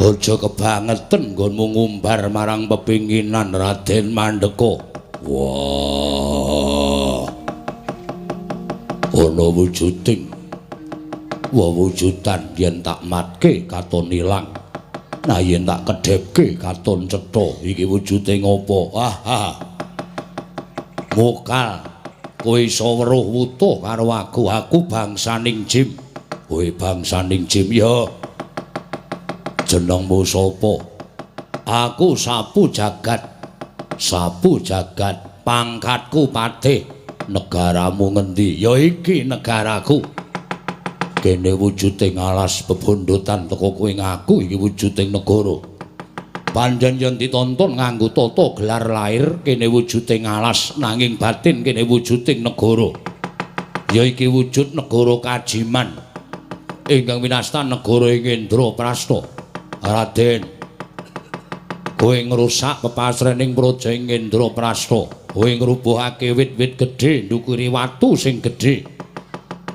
Aja kebangetan nggonmu ngumbar marang pepinginan Raden Mandeka. Wah. Ana wujudan yen tak matke katon ilang. Nah yen tak kedhepke katon cetha. Iki wujude ngopo? Mokal kowe iso weruh wutuh karo aku bangsaning Jim. Kowe bangsaning Jim ya. Jenengmu sapa? Aku Sapu Jagat. Pangkatku patih. Negaramu ngendi? Ya iki negaraku. Kene wujuding alas bebondotan teko kowe ngaku iki wujuding negara. Panjen yen ditonton nganggo tata gelar lair kene wujuding alas nanging batin kene wujuding negara. Ya iki wujud negara Kajiman. Ingkang winastan negara ing Indraprasta. Raden, kowe ngrusak pepasrening Praja ing Indraprasta. Kowe ngrubuhake wit-wit gedhe ndukuri watu sing gedhe.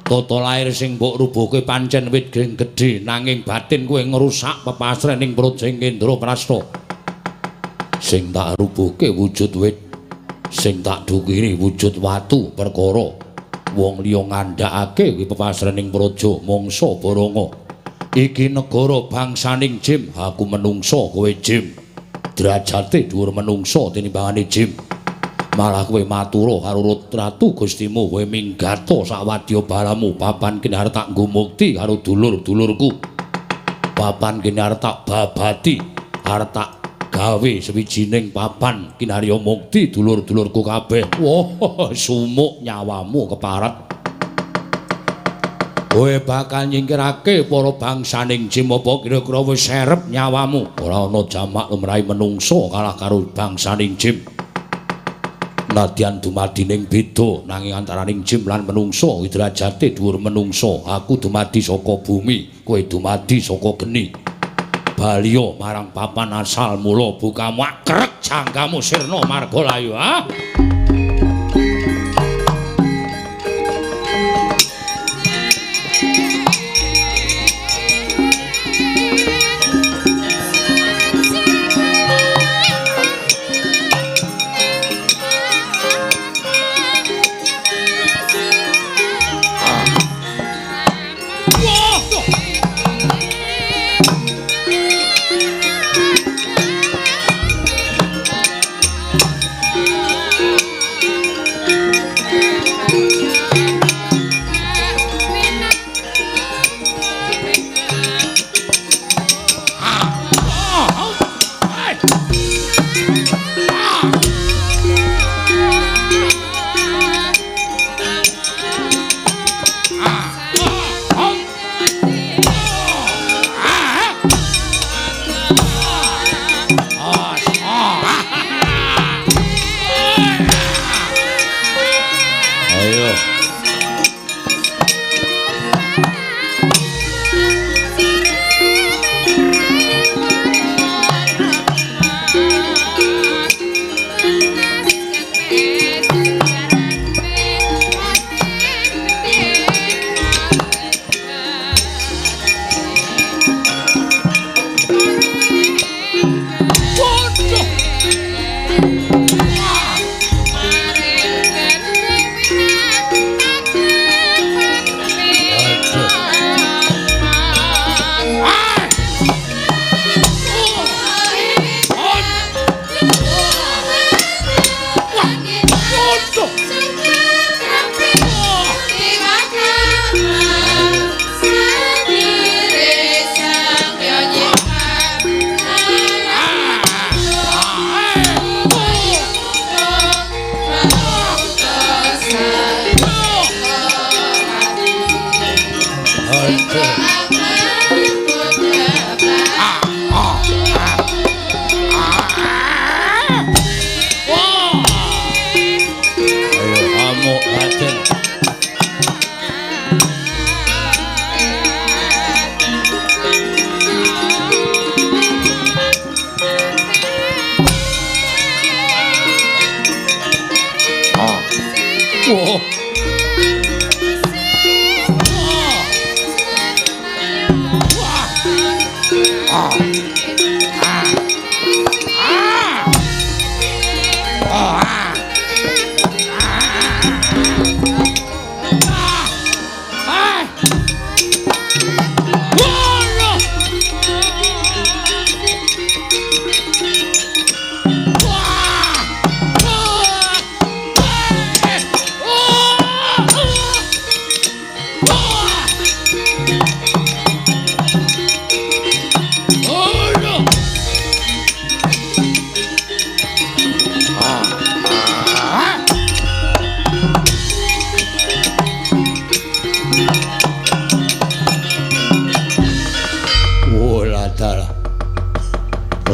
Tata lair sing mbok rubuhke pancen wit gedhe nanging batin kowe ngrusak pepasrening Praja ing Indraprasta. Sing tak rubuhke wujud wit, sing tak dukiri wujud watu perkara wong liya ngandhakake kuwi pepasrening Praja mangsa Baranga. Iki negara bangsaning Jim, aku menungso kowe Jim. Derajate dhuwur menungso tinimbangane Jim. Malah kowe matura karo Ratu Gustimu kowe minggato sawadya balamu papan kene arep tak nggo mukti karo dulur-dulurku. Papan kene arep tak babati, arep tak gawe sawijining papan kinarya mukti dulur-dulurku kabeh. Wah, sumuk nyawamu keparat. Kowe bakal nyingkirake para bangsaning Jim apa kira-kira wis serep nyawamu? Ora ana jamak lumrahe menungso kalah karo bangsaning Jim. Nadyan dumadining beda nanging antaraning Jim lan menungso derajate dhuwur menungso. Aku dumadi saka bumi, kowe dumadi saka geni. Baliya marang papan asal mula bukamu krek jangkamu sirna marga layu, ha?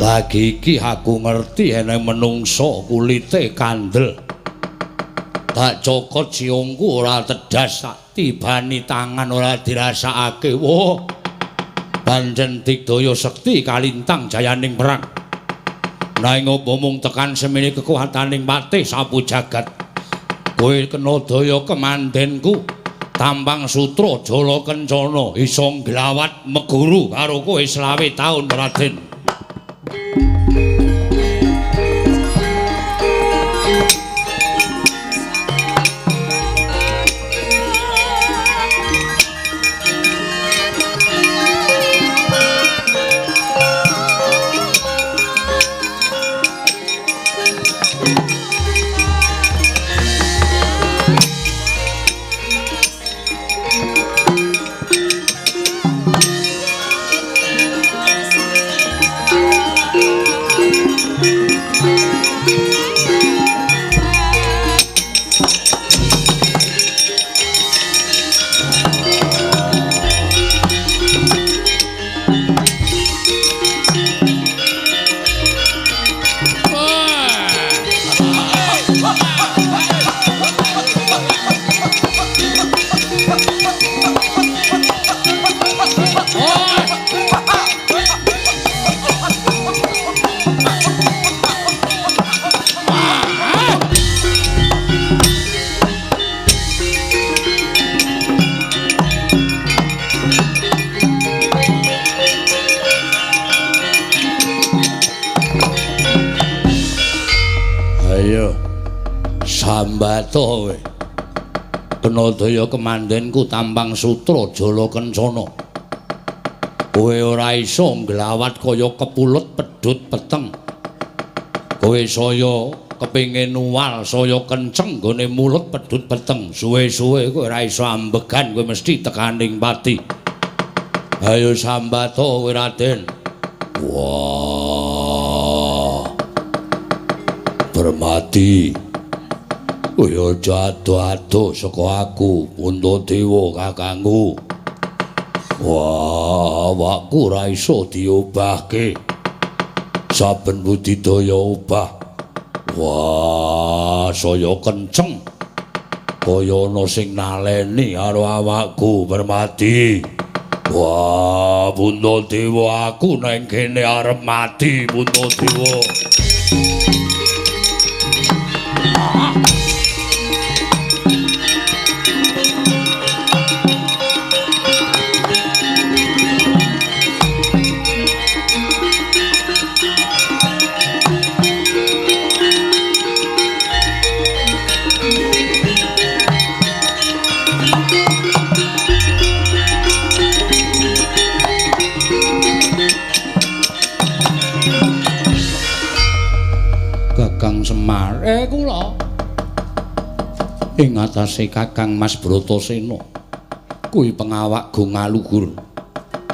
Lagi iki aku ngerti eneng menungso kulite kandel. Tak cokot siungku ora tedas, tibani tangan ora dirasakake. Woh. Pancen digdaya sekti kalintang jayaning perang. Nanging apa mung tekan semene kekuwataning patih sapu jagat. Kowe kena daya kemandenku. Tampang sutra Jala Kencana isa nglawat meguru karo kowe 20 taun Raden. Sambato kowe. Kena daya kemandenku Tampang Sutra Jala Kencana. Kowe ora iso nglawat kaya kepulut pedhut peteng. Kowe saya kepengin nuwal saya kenceng nggone mulut pedhut peteng. Suwe-suwe kowe ora iso ambegan, kowe mesti tekaning pati. Ayo sambato kowe Raden. Wah. Permati. Kaya jatuh-atuh saka aku, Puntadewa kakangku. Wah, awakku ora iso diobahke. Saben budidaya obah. Wah, saya kenceng. Kaya ana sing naleni karo awakku, Permati. Wah, Puntadewa aku nang kene arep mati, Puntadewa. Semar kula ing atase Kakang Mas Bratasena kuwi pengawak go ngalugur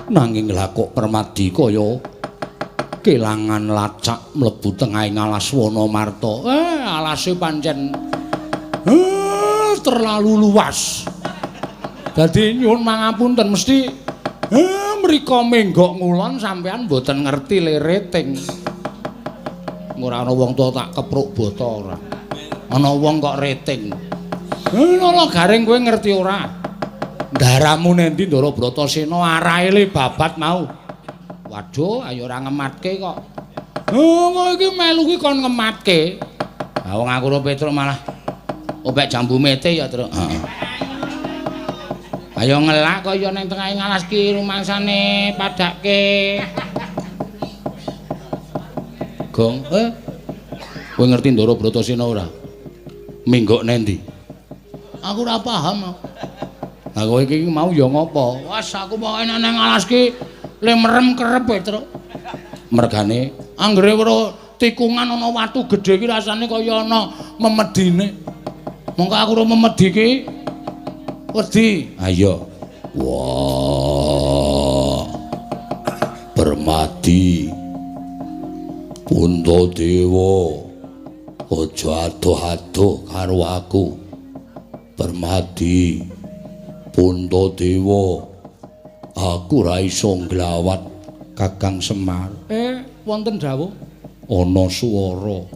nanging lha kok Permadi kaya kelangan lacak mlebu tengahing alas Wanamarta. Alase pancen terlalu luas. Dadi nyuwun mangapunten mesti mriko menggok ngulon sampean mboten ngerti leriting. Ora ana wong tuwa tak kepruk bata ora. Ana wong kok reting. Nala garing kowe ngerti ora? Ndaramu nendi Ndara Bratasena arahe le babat mau. Waduh, ayo ora ngematke kok. Kowe iki melu ki kon ngematke. Ha wong aku karo Petruk malah ombek jambu mete ya, Truk. Heeh. Ayo ngelak kaya ning tengahing alas ki rumangsane padake. Gong, kowe ngerti Ndara Bratasena ora? Minggok nendi? Aku ora paham. Lah kowe iki mau ya ngopo? Wes aku pokoke nang alas ki le merem kerep Truk. Mergane anggere weruh tikungan ana watu gedhe ki rasane kaya ana memedine. Mongko aku ora memedi ki wedi. Ayo. Wah. Permati. Puntadewa, aja adoh-adoh karo aku. Permadi, Puntadewa, aku ra iso nglawat Kakang Semar. wonten dawuh ana swara.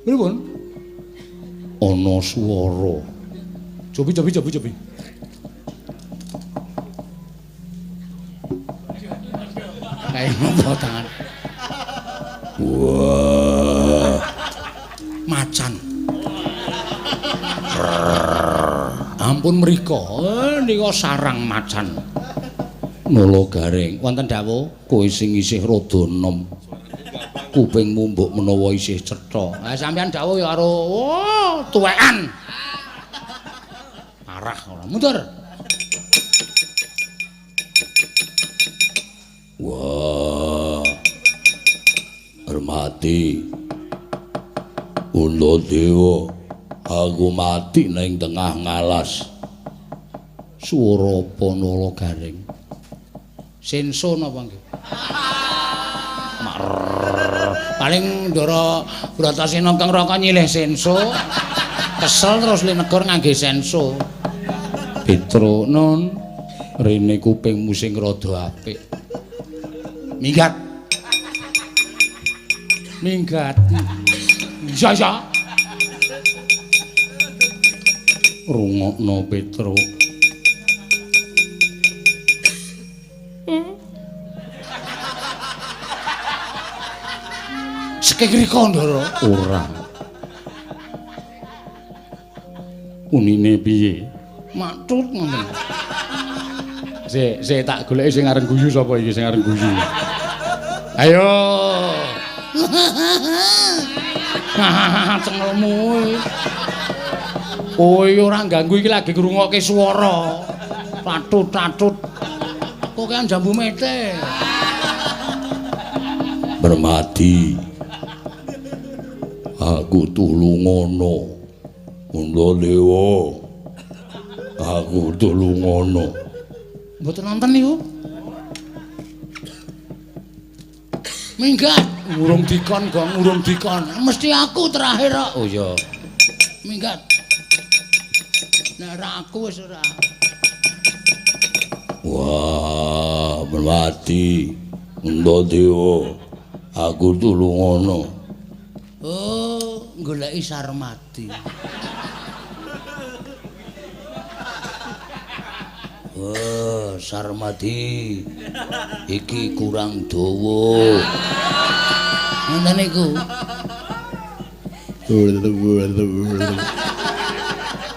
Pripun? Ana swara. Cobi. Kayak ngopo tangan. Wah. Macan. Ampun mriko, nika sarang macan. Nala garing, wonten dawuh kowe sing isih rada enom. Kupingmu mbok menawa isih cetha. Ha sampeyan dawuh ya karo tuwekan. Arah ora mundur. Wah. Hormati. Uladewa, aku mati ning tengah ngalas. Swara apa nala garing? Senso napa nggih? Paling Ndara Bratasena kang raka nyilih senso. Kesel terus linegor ngangge senso. Petro non rene kupingmu sing rada apik. Minggat. Ya. Rungokno Petro. Sekegrika Ndara. Ora. Unine piye? Matur ngoten. Sik tak goleki sing areng guyu sapa iki sing areng guyu. Ayo. Cengelmu. Kowe ora ganggu iki lagi ngrungokke swara. Tatut-tatut. Kok kan jambu mete. Permati. Aku tulungono. Undalewa. Aku tulungono. Mboten nonton niku. Minggat, urung dikon, Gong, urung dikon. Mesti aku terakhir kok. Oh iya. Minggat. Nek ora aku wis ora. Wah, Merwati. Undalewa. Aku tulungono. Oh, goleki Sarmati. Oh, Sarmati. Iki kurang dawa. Ngoten niku.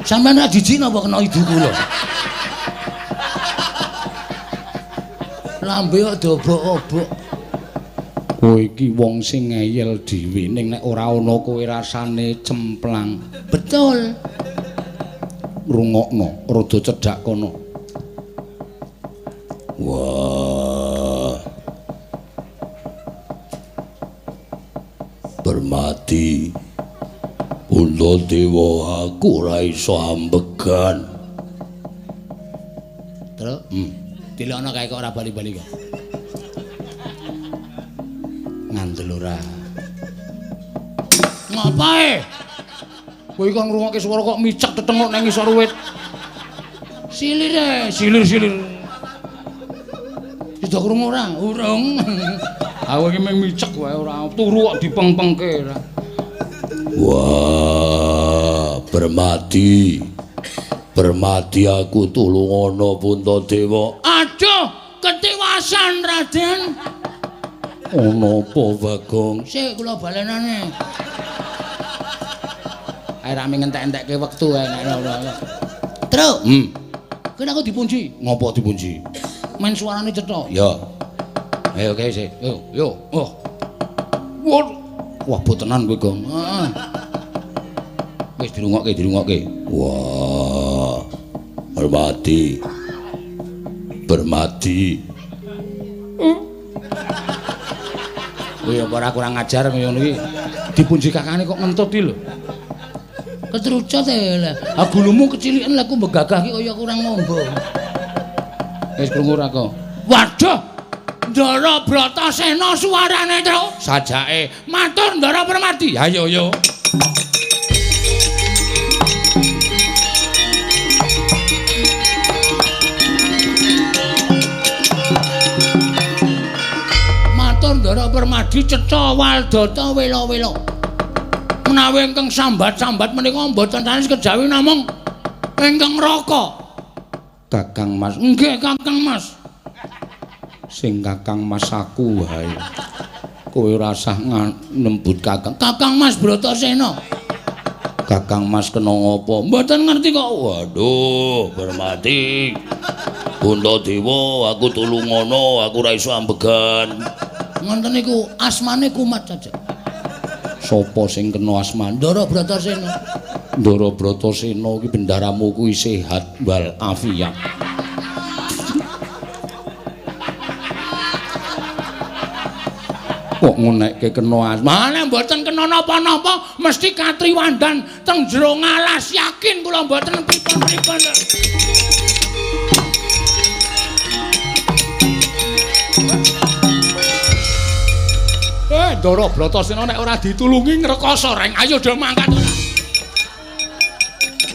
Sampeyan ra jijik napa kena idu kula? Lambe kok dobok-obok. Kowe iki wong sing ngeyel dhewe ning nek ora ana kowe rasane cemplang. Betul. Rungokno, rada cedhak kono. Wah. Permati. Uladewa aku ora iso ambegan. Terus, dilokno kae kok ora bali-bali kok. Ngandel ora. Ngapae? Kowe iki ngrungokke swara kok micak tetengok nang ngisor wit. Silir. Sudah krungu ora? Urung. Aku iki mung micak wae ora turu kok dipeng-pengke ora. Wah, Permati aku tulungono Puntadewa. Aduh, ketiwasan Raden. Ono apa Bagong? Sik kula balenane. Ae rame ngentek-entekke wektu ae nek. Truk. Kene aku dipunji. Ngopo dipunji? Main suarane cetha. Ya. Ayo kae sik. Yo. Oh. Wah, botenan kowe, Gong. Heeh. Wis dirungokke. Wah. Permati. Kowe ora kurang ajar ngono iki. Dipunji kakane kok ngentut iki lho. Ketrucut e lho. Ha gulumu keciliken lha ku mbegagah ki kaya kurang ngombo. Wis krungu ora kok. Waduh. Ndara Bratasena suarane truk. Sajake matur Ndara Permati. Ayo yo. Matur Ndara Permadi ceca waldata wela-wela. Menawi ingkang sambat-sambat menika mboten sanes kejawi namung ingkang raka. Kakang Mas, nggih Kakang Mas. Sing Kakang Mas aku wae. Kowe ora usah nembut Kakang. Kakang Mas Bratasena. Kakang Mas kena ngopo? Mboten ngerti kok. Waduh, Permati. Buntadewa, aku tulungono, aku ora iso ambegan. Ngoten niku asmane kumat saja. Sapa sing kena asma? Ndara Bratasena. Ndara Bratasena iki bendaramu kuwi sehat wal afiat. Kok ngunekke kena asma? Nek mboten kena napa-napa mesti katriwandan teng jero ngalas, yakin kula mboten pripun-pripun. Ndara Bratasena nek ora ditulungi ngrekoso reng. Ayo do mangkat ora.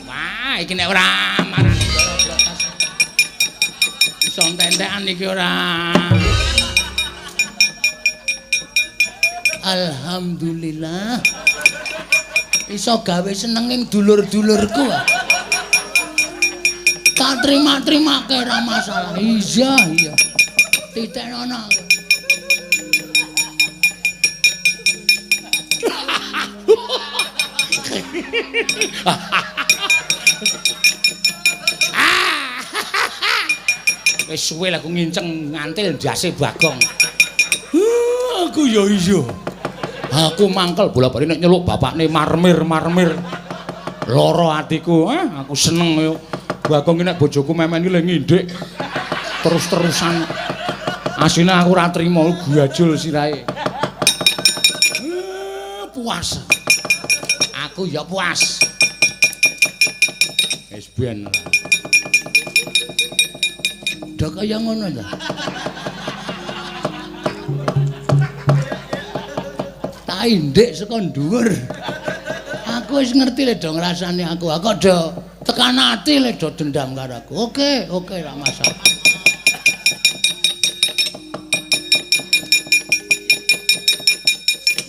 Wah, iki nek ora marani Ndara Bratasena. Iso entek-entekan iki ora. Alhamdulillah. Iso gawe senenging dulur-dulurku. Tak terima-terimake ora masalah. Iya. Titekno. Wis suwe aku nginceng ngantil ndase Bagong. Aku ya iya. Aku mangkel bola-bali nek nyeluk bapakne marmir. Lara atiku, aku seneng yo. Bagong iki nek bojoku memeni le ngindik. Terus-terusan. Asine aku ora trima guajul sirahe. Puas. Aku ya puas. Wis ben. Dak kaya ngono ta. Tak indik saka dhuwur. Aku wis ngerti le do ngrasani aku. Aku do tekan ati le do dendam karo aku. Oke, ora masalah.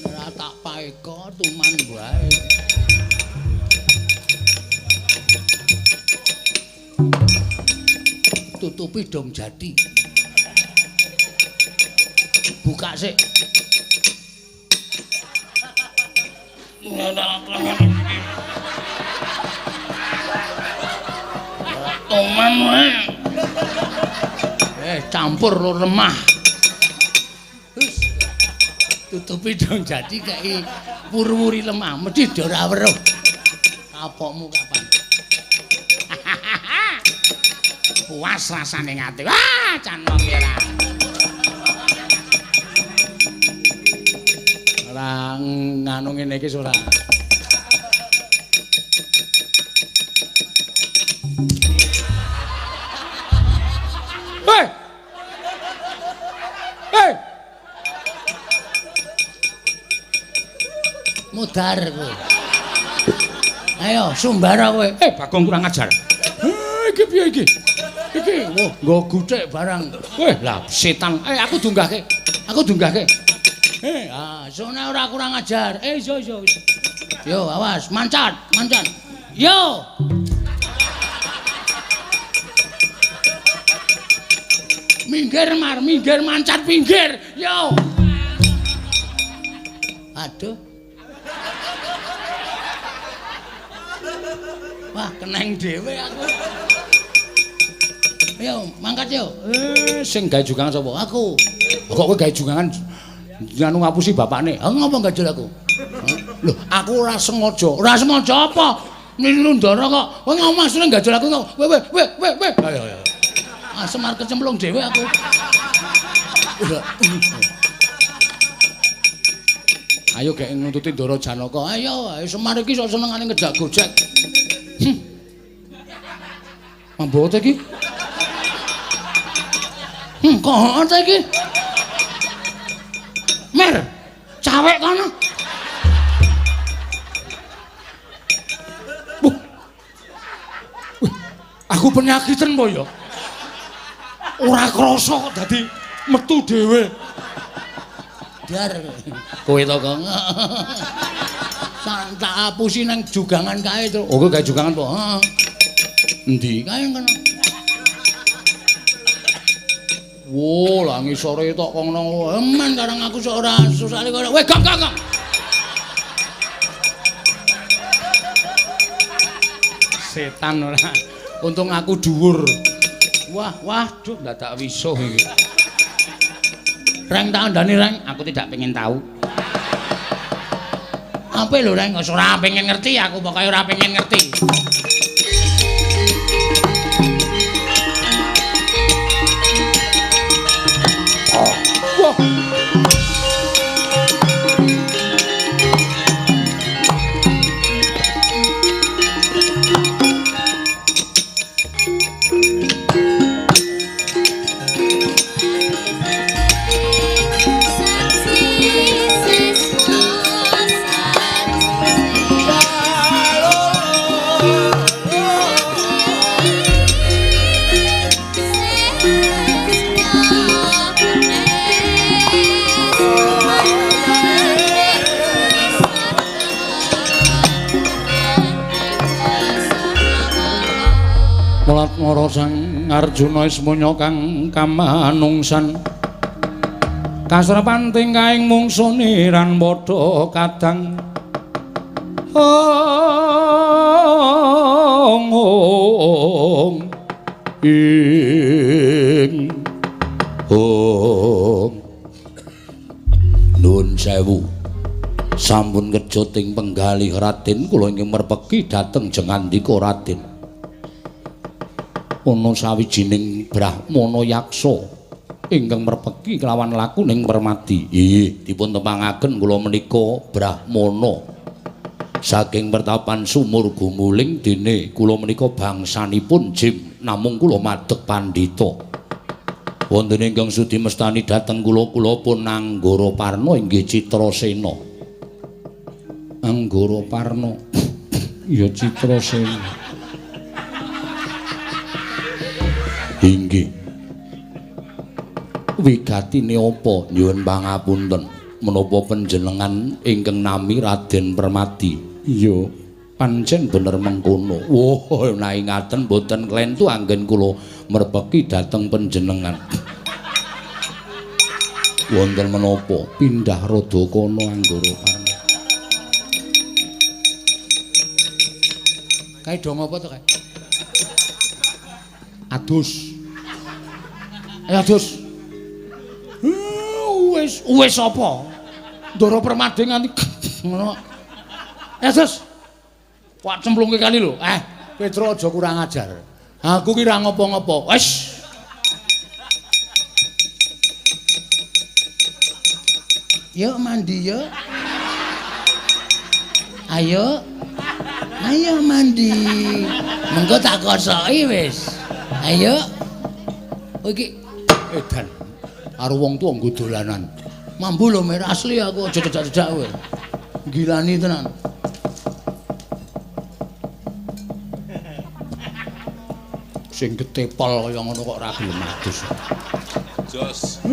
Ora tak paeka tuman wae. Tutupi dong jadi. Buka sik. Toman wae. Campur remah. Terus tutupi dong jadi kayak purwuri lemah. Mesti ora weruh. Kapokmu kapan? Puas rasane ngati. Wah, can wong ya ra. Ora nganu ngene iki ora. Hei. Mudar kowe. Ayo sumbara kowe. Bagong kurang ajar. Iki piye iki? Iki nggo guthik barang. Lah setan. Aku dunggahke. Sone ora kurang ajar. Yo, awas, mancat. Yo. Minggir mancat pinggir. Yo. Aduh. Wah, keneng dhewe aku. Ayo, mangkat yo. Sing gawe jugangan sapa? Aku. Kok kowe gawe jugangan nganu ngapusi bapakne. Ngopo gajul aku? Loh, aku ora sengaja. Ora sengaja apa? Niru Ndara kok. Kowe ngomong asline gajul aku kok. Weh. Ayo. Semar kecemplung dhewe aku. Ayo gek nuntuti Ndara Janaka. Ayo, Semar iki sok senengane ngejak gojek. Mambote iki? Kok ngono iki? Mer, cawek kono. Aku penyakitan po ya. Ora krasa kok dadi metu dhewe. sadar. Kowe to kok. Tak apusi nang jugangan kae to. Oh, kowe gawe jugangan to. Heeh. Endi kae ngono? Wo, lah ngisore tok kok ngono. Eman karang aku sok ora susale kok. Weh, gak. Setan ora. Untung aku dhuwur. Waduh, dadak wisuh iki. Reng tak ndani Reng, aku tidak pengen tahu. Apa lho Reng, ora pengen ngerti aku, pokoke ora pengen ngerti. Wah. Mara Sang Arjuna Ismanya kang kamanungsan kasrepanting kaing mungsune ran padha kadang Nuwun sewu sampun kejoting penggalih Raden kula ingkang merpeki dhateng jengandika Raden ana sawijining brahmana yaksa ingkang merpeki kelawan laku ning Permati. Nggih, dipun tempangaken kula menika brahmana saking pertapan sumur gumuling dene kula menika bangsanipun jim namung kula madheg pandhita. Wonten ingkang sudi mestani dhateng kula pun Anggara Parna inggih Citrasena. Anggara Parna. Ya Citrasena. Inggih. Wigatine apa? Nyuwun pangapunten. Menapa panjenengan ingkang nami Raden Permati? Iya, pancen bener mengkono. Wah, nai ngaten boten klentu anggen kula merpeki dhateng panjenengan. Wonten menapa? Pindah rada kono Anggara Parna. Kae dong apa to kae? Adus. Adus. Wis apa? Ndara Permade nganti ngono. Adus. Pak cemplungke kali lho. Petro aja kurang ajar. Aku ki ra ngopo-ngopo. Wis. Yuk mandi yuk. Ayo. Ayo mandi. Mengko tak kosoki wis. Ayo. Iki edan karo wong tuwa nggo dolanan. Mambu lho mer asli aku aja cedak-cedak kowe. Gilani tenan. Sing ketepol kaya ngono kok ora gelem adus. Jos.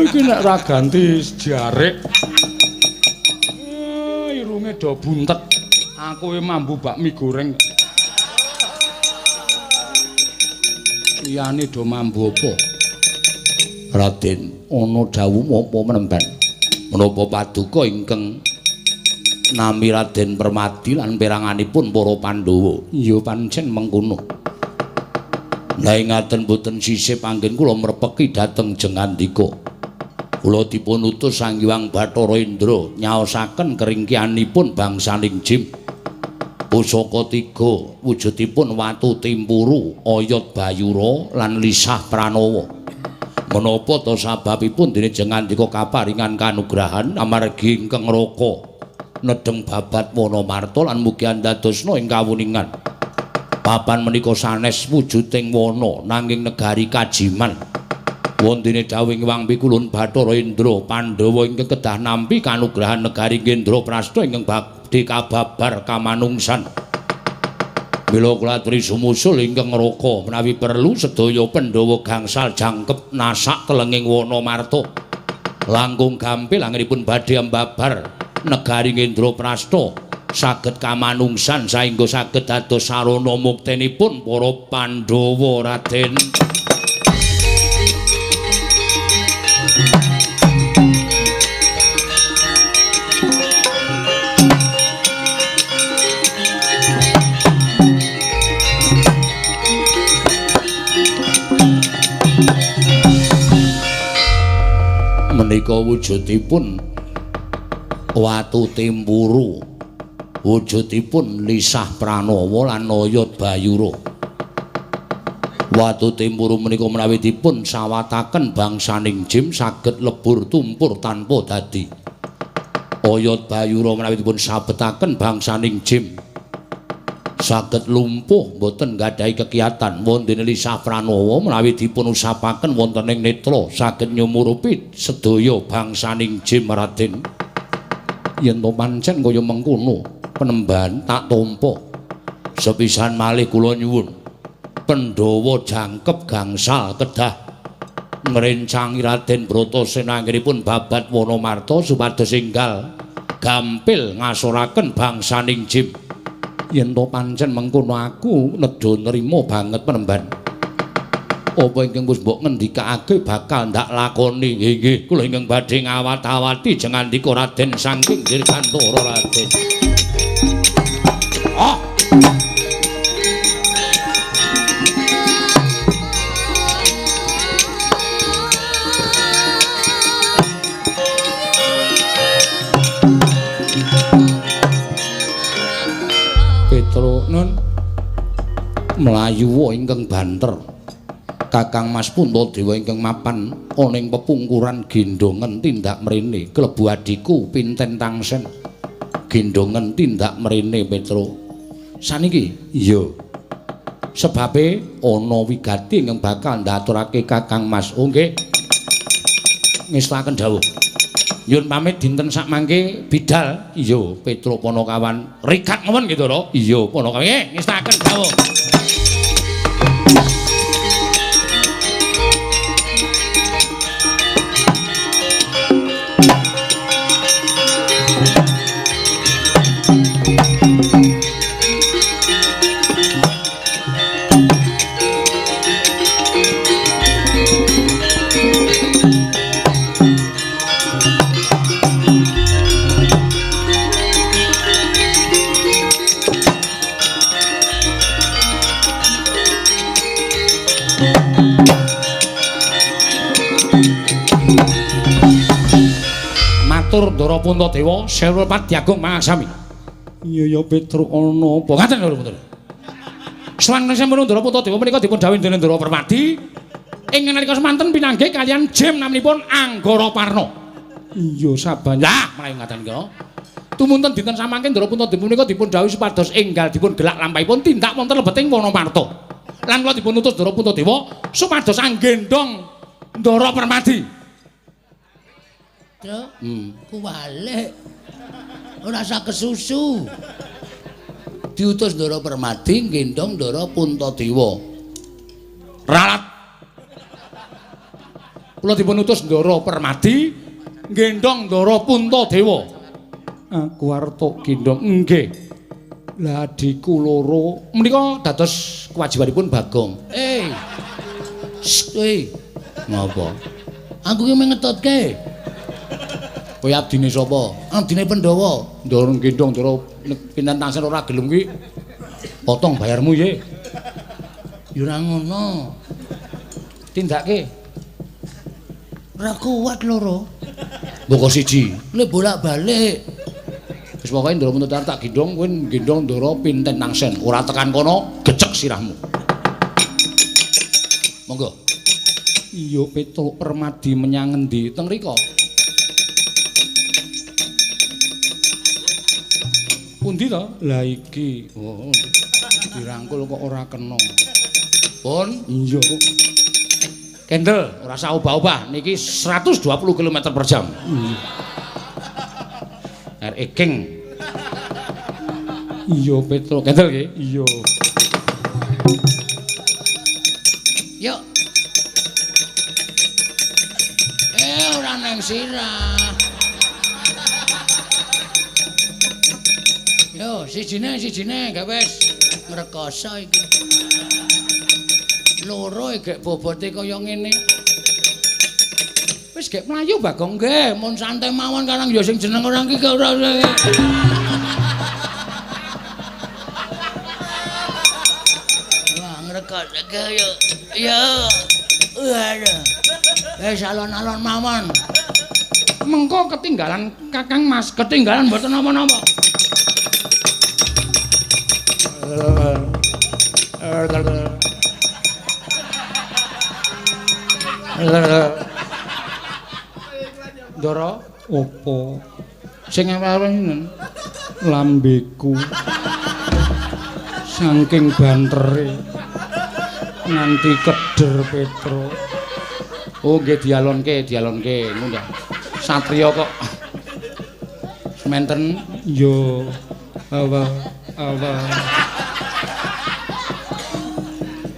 Iki nek ra ganti jarik. Irunge do buntet. Aku mambu bakmi goreng. Liyane do mambu apa? Raden, ana dawuh apa menemban? Menapa paduka ingkang nami Raden Permati lan peranganipun para Pandhawa? Ya pancen mengkono. Lah ngaten boten sisih panggen kula merpeki dhateng jengandika. Kula dipun utus Sang Hyang Bathara Indra nyaosaken keringkianipun bangsaning jim. Pusaka 3 wujudipun watu timpuru, oyot bayura lan lisah pranawa. Menapa to sababipun dene jengandika kaparingan kanugrahan amargi ingkang raka nedeng babat Wanamarta lan mugi andadosna ing kawuningan. Papan menika sanes wujuding wana nanging negari kajiman. Wontene dawing Wang Pikulun Bathara Indra Pandhawa ingkang kedah nampi kanugrahan negari Indraprastha ingkang badhe kababar kamanungsan. Mila kula aturi sumusul ingkang raka menawi perlu sedaya Pandhawa gangsal jangkep nasak telenging Wanamarta. langkung gampil anggenipun badhe mbabar negari Ngendraprasta saged kamanungsan saengga saged dados sarana muktenipun para Pandhawa Raden. Menika wujudipun watu tempuru, wujudipun Lisah Pranawa lan Nayadbayura. Watu tempuru menika menawi dipun sawataken bangsaning jim saged lebur tumpur tanpa dadi. Nayadbayura menawi dipun sabetaken bangsaning jim saged lumpuh boten gadhahi kekiyatan. Wonten Lisah Pranawa menawi dipun usapaken wonten ing netra saged nyumurupi sedaya bangsaning jim Raden. Yen to pancen kaya mengkono penembahan tak tampa. Sepisan malih kula nyuwun Pandhawa jangkep gangsal kedah ngrencangi Raden Bratasena anggenipun babat Wanamarta supados enggal gampil ngasoraken bangsaning jim. Yen to pancen mengkono aku nedha nrimo banget penemban. Apa ingkang wis mbok ngendikake bakal ndak lakoni. Nggih, kula ingkang badhe ngawat-awati jengandika Raden saking Dirgantara Raden. Oh. Petro nun mlayu ingkang banter Kakang Mas Puntadewa ingkang mapan ana ing pepungkuran gendongen tindak mrene klebu adiku Pinten Tangsen. Gendongen tindak mrene Petro saniki iya sebabe ana wigati ingkang bakal ndaturake Kakang Mas. Oh nggih ngestaken dawuh nyuwun pamit dinten sak mangke bidal. Iya Petro Panakawan rikat mawon gitu lho. Iya Panakawan nggih ngestaken dawuh. Matur Ndara Puntadewa sewu pati agung mangasami. Iya ya Petro ana apa? Ngaten lho Putra. Swanten sampun Ndara Puntadewa menika dipun dawuh dening Ndara Permadi ing nalika semanten pinanggih kaliyan jim naminipun Anggaraparna. Iya saban. Lah, mlayu ngaten kira. Tumunten dinten samangke Ndara Puntadewa menika dipun dawuh supados enggal dipun gelak lampahipun tindak wonten lebeting Wonomarta. Lan kula dipun utus Ndara Puntadewa supados anggendhong Ndara Permadi. Truk, kuwalik. Ora usah kesusu. Diutus Ndara Permadi nggendhong Ndara Puntadewa. Ralat. Kula dipun utus Ndara Permadi nggendhong Ndara Puntadewa. Aku arep tok gendhong nggih. Lah adikku loro menika dados kewajibanipun Bagong. Ngapa? Aku ki mengetotke. Kowe abdine sapa? Abdine Pandhawa. Ndara gendhong Ndara Pinten Tangsen ora gelem ki. Potong bayarmu ye. Ya ora ngono. Tindake. Ora kuat loro. Mboko siji. Lek bolak-balik. Wis pokoke Ndara Puntadewa tak gendhong kowe gendhong Ndara Pinten Tangsen. Ora tekan kono gecek sirahmu. Monggo. Iya Petro Permadi menyang endi teng rika? Pundi to? Lah iki. Oh, dirangkul kok ora kena. Pun? Iya kok. Kendel, ora usah obah-obah. Niki 120 km per jam. RE King. Iya Petro, kendel nggih? Iya. Yuk. Ora nang sira. Ayo, sijine gak wis ngrekoso iki. Loro gek bobote kaya ngene. Wis gek mlayu Bagong nggih, mun santai mawon karang ya sing jeneng orang iki ora. Wah, ngrekoso kaya ya. Waduh. Wis alon-alon mawon. Mengko ketinggalan Kakang Mas, ketinggalan mboten napa-napa. Ndara opo? Sing awalane lambeku. Saking bantere nganti keder Petro. Oh nggih dialonke, ngono. Satriya kok sementen yo awa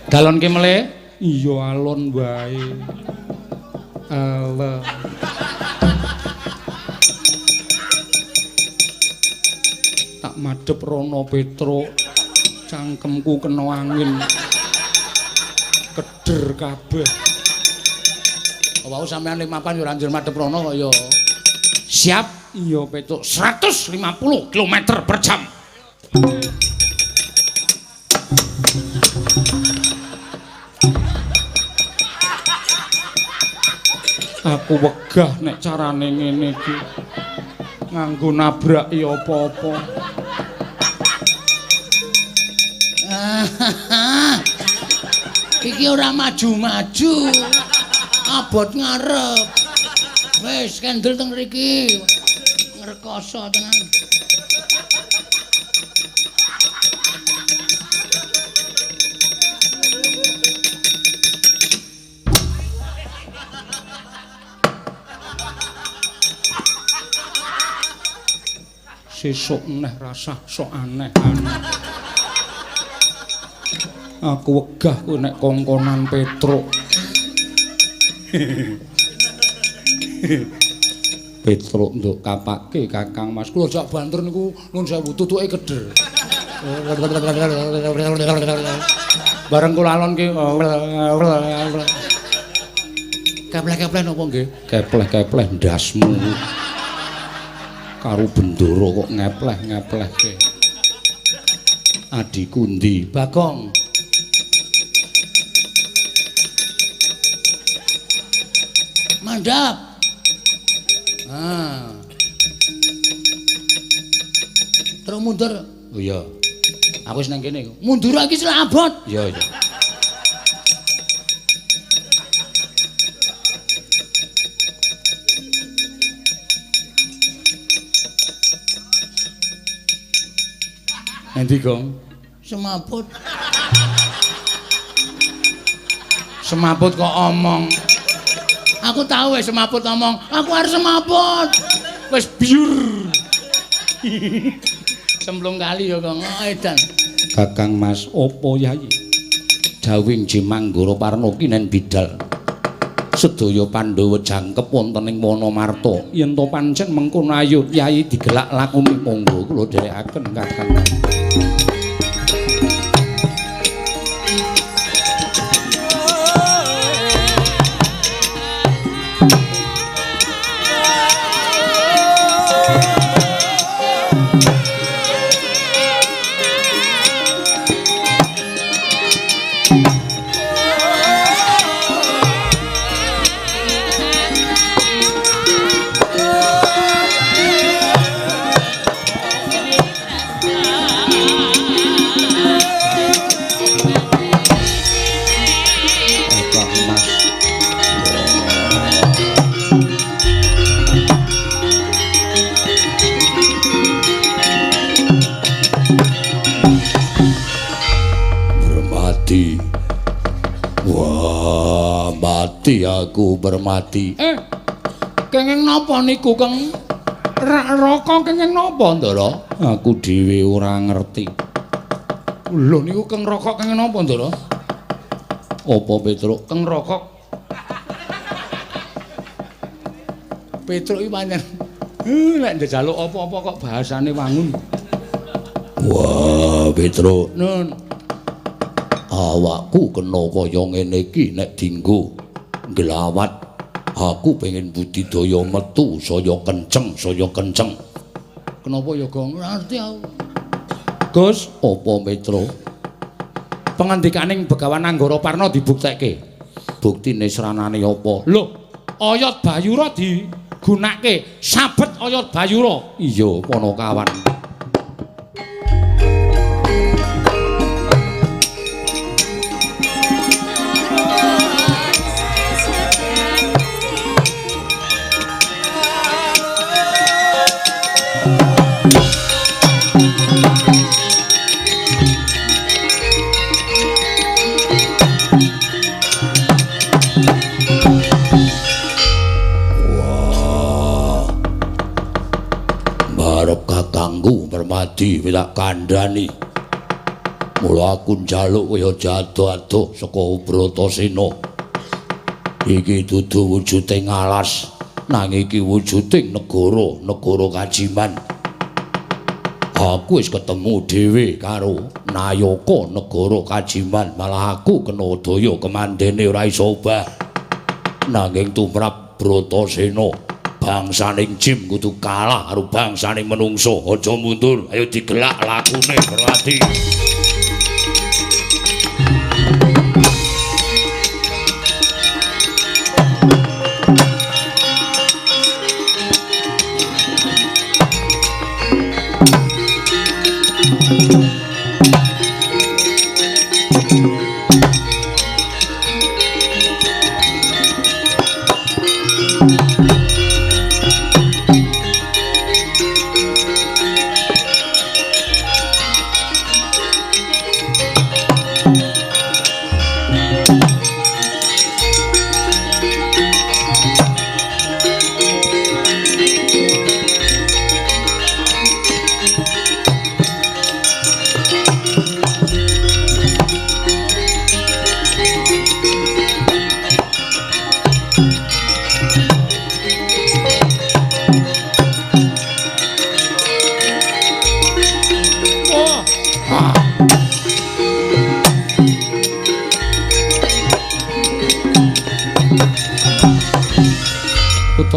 dalonke mele iya alon wae awa tak madhep rono Petro cangkemku kena angin keder kabeh. Wau sampean limapan yo ranjur madhep rono kok ya. Siap? Iya, Petruk. 150 km per jam. Aku wegah nek carane ngene iki. Nganggo nabrak ya apa-apa. Iki ora maju-maju. Abot ngarep. Wis kendel teng mriki. Ngrekoso tenan. Sesuk neh rasah sok aneh. Aku wegah ku nek kongkonan Petruk. Petruk nduk kapake Kakang Mas. Kula jak banter niku nuwun sewu tutuke keder. Bareng kula alonke kepleh-kepleh napa nggih? Kepleh-kepleh ndasmu. Karo bendoro kok ngepleh-ngeplehke. Adiku ndi? Bagong. Mandap. Terus mundur. Oh iya. Aku wis nang kene. Mundur iki selabot. Iya, iya. Endi, Gong? Semaput. Semaput kok omong. Aku tahu wis semaput ngomong, aku harus semaput. Wis biur. Semblung kali ya kok edan. Kakang Mas opo Yayi? Jawing Jimanggara Parna kinen bidal. Sedaya Pandhawa jangkep wonten ing Wonomarta. Yen to pancen mengkono ayo Yayi digelak lakune monggo kula dherekaken Kakang. Aku bermati. Kenging napa niku, Kang? Raka kenging napa, Ndara? Aku dhewe ora ngerti. Lho niku Kang Raka kenging napa, Ndara? Apa Petruk? Kang Raka. Petruk iki pancen nek njaluk apa-apa kok bahasane wangun. Wah, Petro. Nun. Awakku kena kaya ngene iki nek dienggo nglawat. Aku pengen budidaya metu saya kenceng. Kenapa ya, Gong? Ngerti aku. Gus, apa Petro? Pangandikaning Begawan Anggara Parna dibuktekke. Buktine sranane apa? Lho, oyot Bayura digunakake. Sabet oyot Bayura. Iya, Panakawan. Kakangku Permadi tak kandhani. Mula aku njaluk kaya jado-ado saka Bratasena. Iki dudu wujuding alas, nanging iki wujuding negara Kajiman. Aku wis ketemu dhewe karo Nayaka negara Kajiman, malah aku kena daya kemandene ora iso obah. Nanging tumrap Bratasena bangsaning jim kudu kalah karo bangsaning menungso. Aja mundur, ayo digelak lakune Permadi.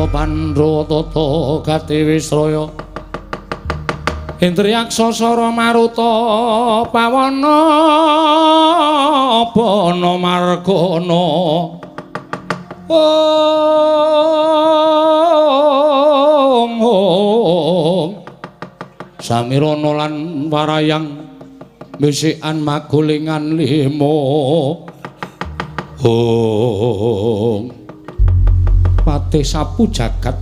Pandra tata gati Wisraya Indriaksa Sara Maruta Pawana Bana Margana Samirana lan Warayang Misikan Magulingan Lima Patih sapu jagat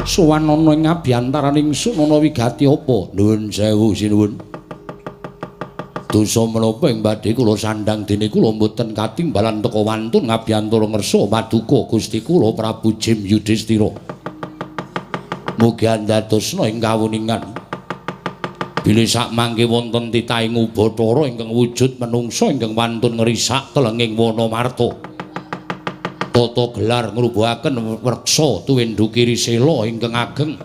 suwanana ing abiyantaraning sunana wigati apa? Nuwun sewu sinuwun. Dosa menapa ing badhe kula sandhang dene kula mboten katimbalan teka wantun ngabiyantara ngersa paduka Gusti kula Prabu Jim Yudhistira. Mugi andadosna ing kawuningan bilih sak mangke wonten titahing Ubathara ingkang wujud menungsa ingkang wantun ngrisak telenging wana marta. Tata gelar ngrubuhaken wreksa tuwindu kiri sela ingkang ageng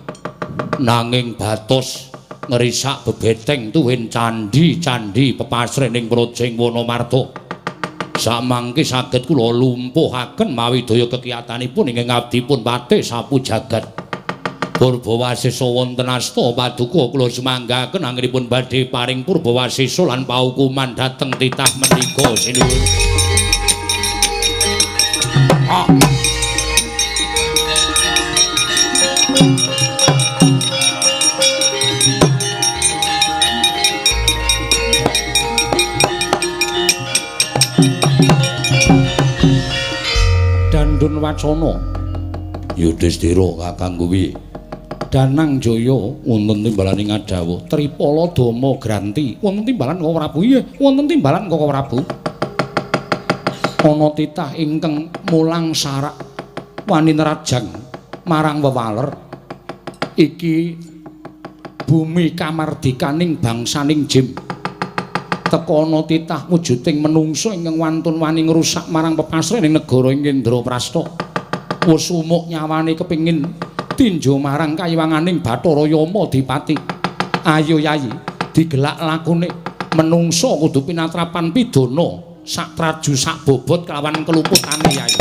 nanging batos ngrisak bebeteng tuwin candhi pepasrening projeng Wonomarta. Samangke saged kula lumpuhaken mawi daya kekiyatanipun ingkang abdipun patih sapu jagat. Purbawasesa wonten asta paduka kula sumanggaken anggenipun badhe paring purbawasesa lan paukuman dhateng titah menika sinuwun. Dandun Wacana Yudhistira kakang kuwi Danang Jaya wonten timbalaning Adawa Tripala Dama Granti wonten timbalan Koko Prabu iya wonten timbalan Koko Prabu ana titah ingkang mulang sarak wani nerajang marang wewaler iki bumi kamardikaning bangsaning Jim teka ana titah wujuding menungsa ingkang wantun wani ngrusak marang pepasrening negara ing Indraprastha wis umuk nyawane kepingin tinju marang kayiwanganing Bathara Yama Dipati. Ayo Yayi digelak lakune menungsa kudu pinatrapan pidana sak traju sak bobot kelawan keluputane Yai.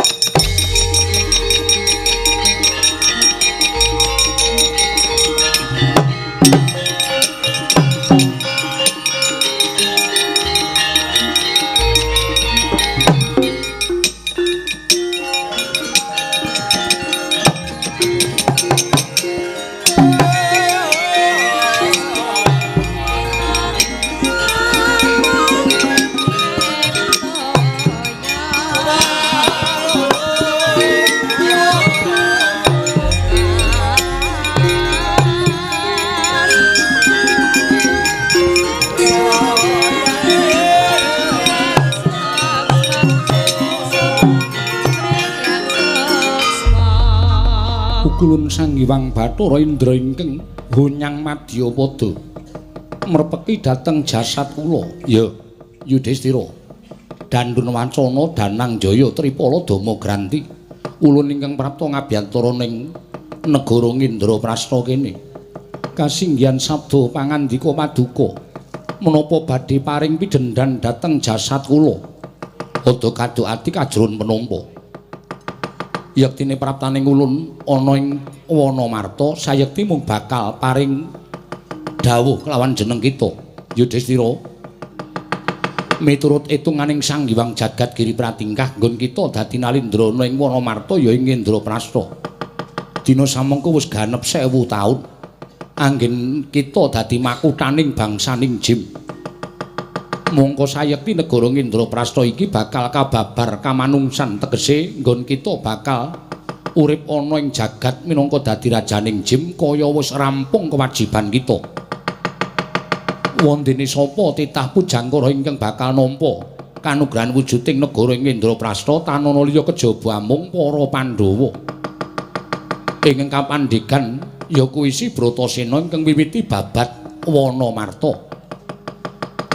Kulun Sang Hyang Bathara Indra ingkang Honyang Madyapada mrepeki dhateng jasad kula. Ya, Yudhistira. Dandun Wacana Danang Jaya Tripala Dama Granti. Ulun ingkang prapta ngabiyantara ning negara Indraprastha kene. Kasinggihan sabda pangandika paduka. Menapa badhe paring pidendhan dhateng jasad kula? Ada kadhokati kajron menapa? Yektine praptaning ulun ana ing Wanamarta sayekti mung bakal paring dawuh kelawan jeneng kita Yudhistira. Miturut itunganing Sang Hyang Jagat Giri Pratingkah nggon kita dadi nalindrana ing Wanamarta ya ing Indraprastha. Dina samangka wis ganep 1000 taun anggen kita dadi makuthaning bangsaning jim. Mongko sayekti negara Indraprastha iki bakal kababar kamanungsan tegese nggon kita bakal urip ana ing jagat minangka dadi rajaning jim kaya wis rampung kewajiban kita. Wondene sapa titah pujangkara ingkang bakal nampa kanugrahan wujuding negara ing Indraprastha tanana liya kejaba mung para Pandhawa. Ing kapandikan ya kuwi si Bratasena ingkang wiwiti babat Wanamarta.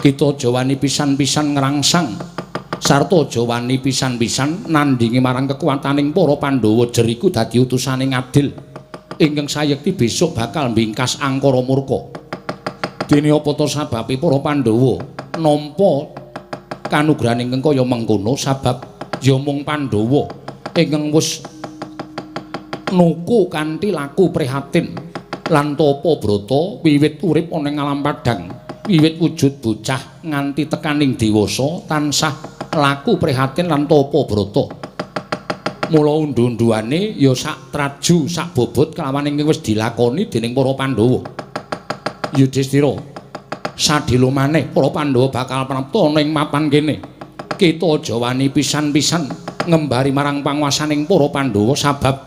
Kita jawani pisan-pisan ngrangsang sarta jawani pisan-pisan nandhingi marang kekuwataning para Pandhawa jeriku dadi utusaning adil ingkang sayekti besok bakal mbingkas angkara murka. Dene apa to sababe para Pandhawa nampa kanugrahan ingkang kaya mengkono sabab ya mung Pandhawa ingkang wis nuku kanthi laku prihatin lan tapa brata wiwit urip ana ing alam padhang. Wiwit wujud bocah nganti tekaning dewasa tansah laku prihatin lan tapa brata. Mula undu-unduane ya sak traju sak bobot kelawan ingkang wis dilakoni dening para Pandhawa. Yudhistira, sadhela maneh para Pandhawa bakal prapta ana ing mapan kene. Kita aja wani pisan-pisan ngembari marang panguwasaning para Pandhawa sabab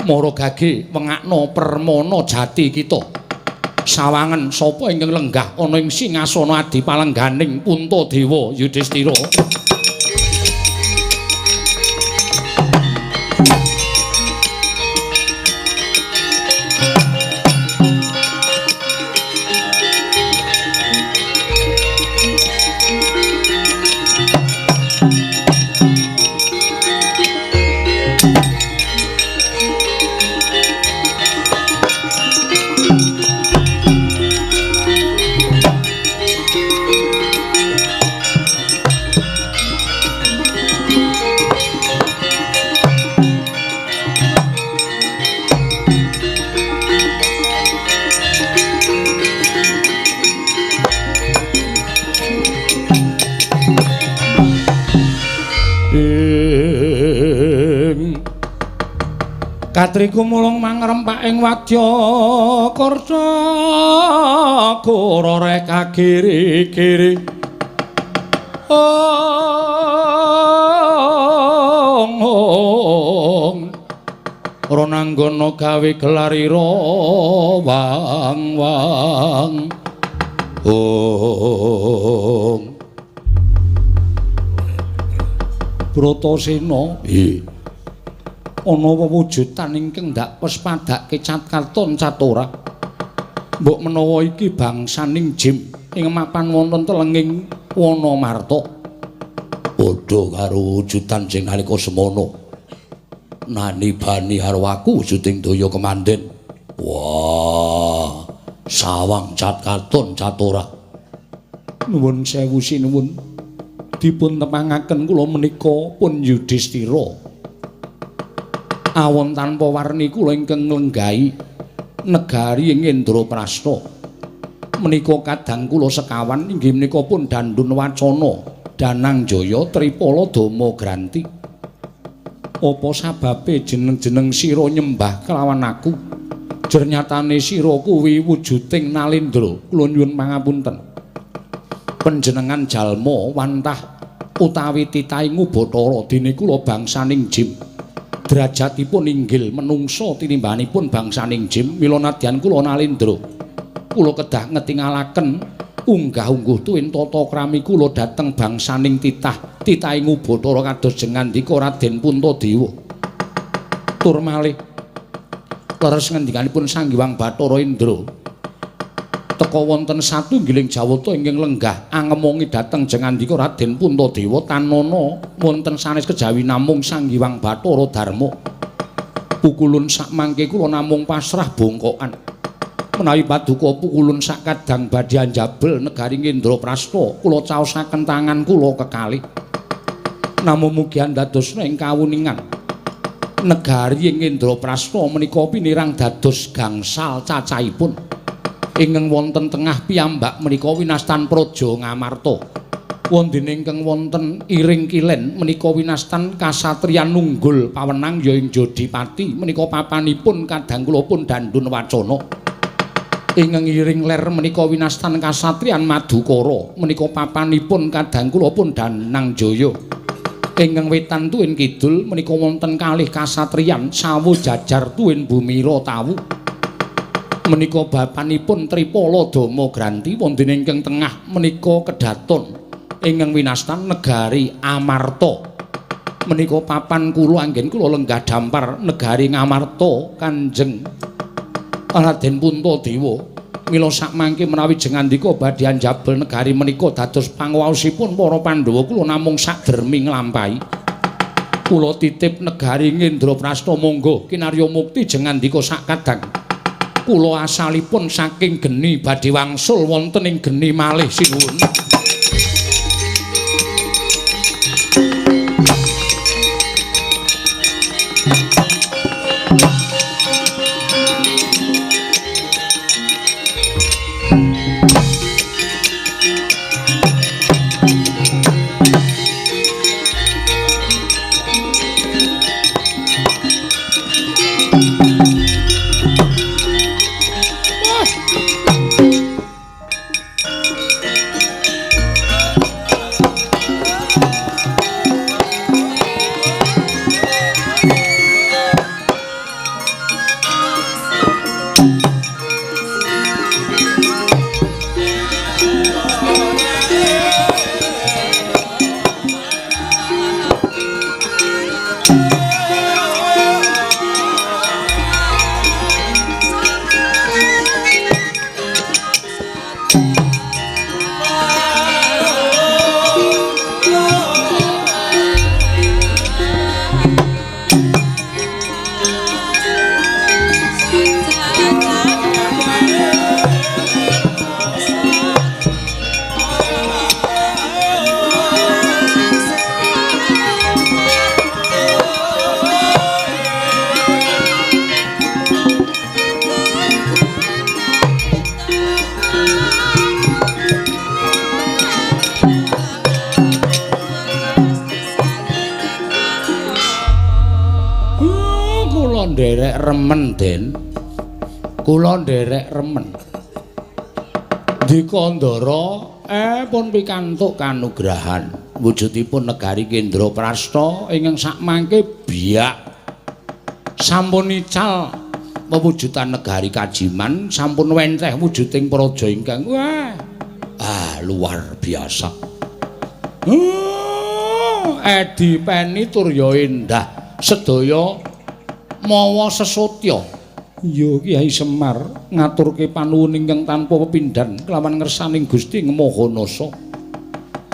mara gage wengakna permana jati kita. Sawangen sapa ingkang lenggah ana ing singasana adipalengganing Puntadewa Yudhistira. Katriku mulung mangrempak ing wadya karsa kurorek kagiri-giri ronanggana gawe gelarira wang-wang Bratasena ana wewujudan ingkang ndak pespadake Catkarton Catora. Mbok menawa iki bangsaning jim ing mapan wonten telenging Wanamarta. Padha karo wujudan sing nalika semana. Nani bani harwaku wujuding daya kemanden. Wah, Sawang cat katon catora. Nuwun sewu sinuwun. Dipun tepangaken kula menika pun Yudhistira. Awon tanpa warni kula ingkang nglenggahi negari ing Indraprastha. Menika kadang kula sekawan inggih menika pun Dandun Wacana, Danang Jaya, Tripala Dama Granti. Apa sababe jeneng-jeneng sira nyembah kelawan aku? Jernyatane sira kuwi wujuding Nalendra. Kula nyuwun pangapunten. Panjenengan jalma wantah utawi titahing Bathara dene kula bangsaning Jim. Derajatipun inggil menungsa tinimbanipun bangsaning Jim, mila nadyan kula Nalendra. Kula kedah ngetingalaken unggah-ungguh tuwin tata krami kula dhateng bangsaning titahing Bathara kados jengandika Raden Puntadewa. Tur malih leres ngendikanipun Sang Hyang Bathara Indra. Teka wonten satunggiling jawata ingkang lenggah angemongi dhateng jengandika Raden Puntadewa tanana wonten sanes kejawi namung Sang Hyang Bathara Darma. Pukulun sak mangke kula namung pasrah bongkokan. Menawi paduka pukulun sak kadang badhe anjabel negari Indraprastha, kula caosaken tangan kula kekalih. Namung mugi andadosna ing kawuningan negari ing Indraprastha menika pinirang dados gangsal cacahipun. Ingkang wonten tengah piyambak menika winastan Praja Ngamarta. Wonten ingkang wonten iring kilen menika winastan kasatriyan nunggul pawenang ya ing Jodipati. Menika papanipun kadang kula pun Dandun Wacana. Ingkang iring ler menika winastan kasatriyan Madukara. Menika papanipun kadang kula pun Danang Jaya. Ingkang wetan tuwin kidul menika wonten kalih kasatriyan Sawu Jajar tuwin Bumira Tawu. Menika bapanipun Tripala Dama Granti. Wonten ingkang tengah menika kedaton ingkang winastan negari Amarta. Menika papan kula anggen kula lenggah dampar negari Ngamarta Kanjeng Raden Puntadewa. Mila sakmangke menawi jengandika badhe anjabel negari menika dados panguwaosipun para Pandhawa kula namung sadermi nglampahi. Kula titip negari Indraprastha monggo kinarya mukti jengandika sakadang. Kula asalipun saking geni badhe wangsul wonten ing geni malih sinuwun. Nderek remen Den, kula nderek remen. Dikandara pun pikantuk kanugrahan wujudipun negari Indraprastha ingkang sakmangke biak sampun ical pewujudan negari Kajiman, sampun wenteh wujuding praja ingkang luar biasa. Edi peni turya endah sedaya mawa sesotya. Ya Kyai Semar ngaturke panuwun ingkang tanpa pepindhan kelawan ngersaning Gusti Mahanasa.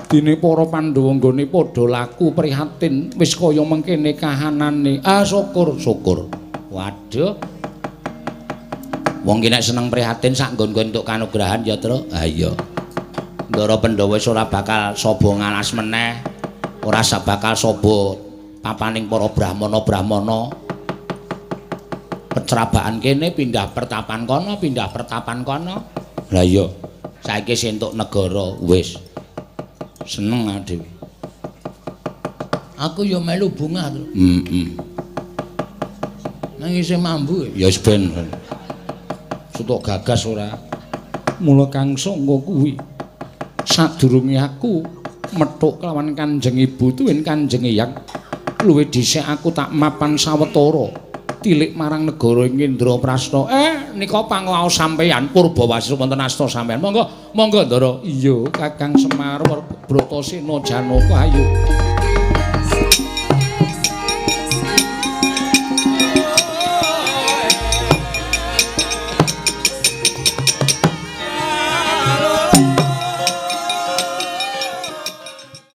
Dene para Pandhawa nggone padha laku prihatin wis kaya mengkene kahanane. Syukur. Waduh. Wong ki nek seneng prihatin sak nggon-nggon entuk kanugrahan ya, Tru. Ha iya. Ndara Pandhawa wis ora bakal saba ngalas meneh. Ora bakal saba papaning para brahmana-brahmana. Pecrabaan kene pindah pertapan kono, pindah pertapan kono. Lah iya. Saiki sing entuk negara wis. Seneng dhewe. Aku ya melu bunga, Tru. Nang isih mambu ya wis ben. Sutuk gagas ora. Mula Kang Sangga kuwi sadurunge aku methuk kelawan Kanjeng Ibu tuwin Kanjeng Eyang luwih dhisik aku tak mapan sawetara tilik marang negara Indraprastha. Nika pangaos sampeyan Purbawasih wonten asta sampeyan. Monggo Ndara. Iya Kakang Semar Bratasena Janaka ayo.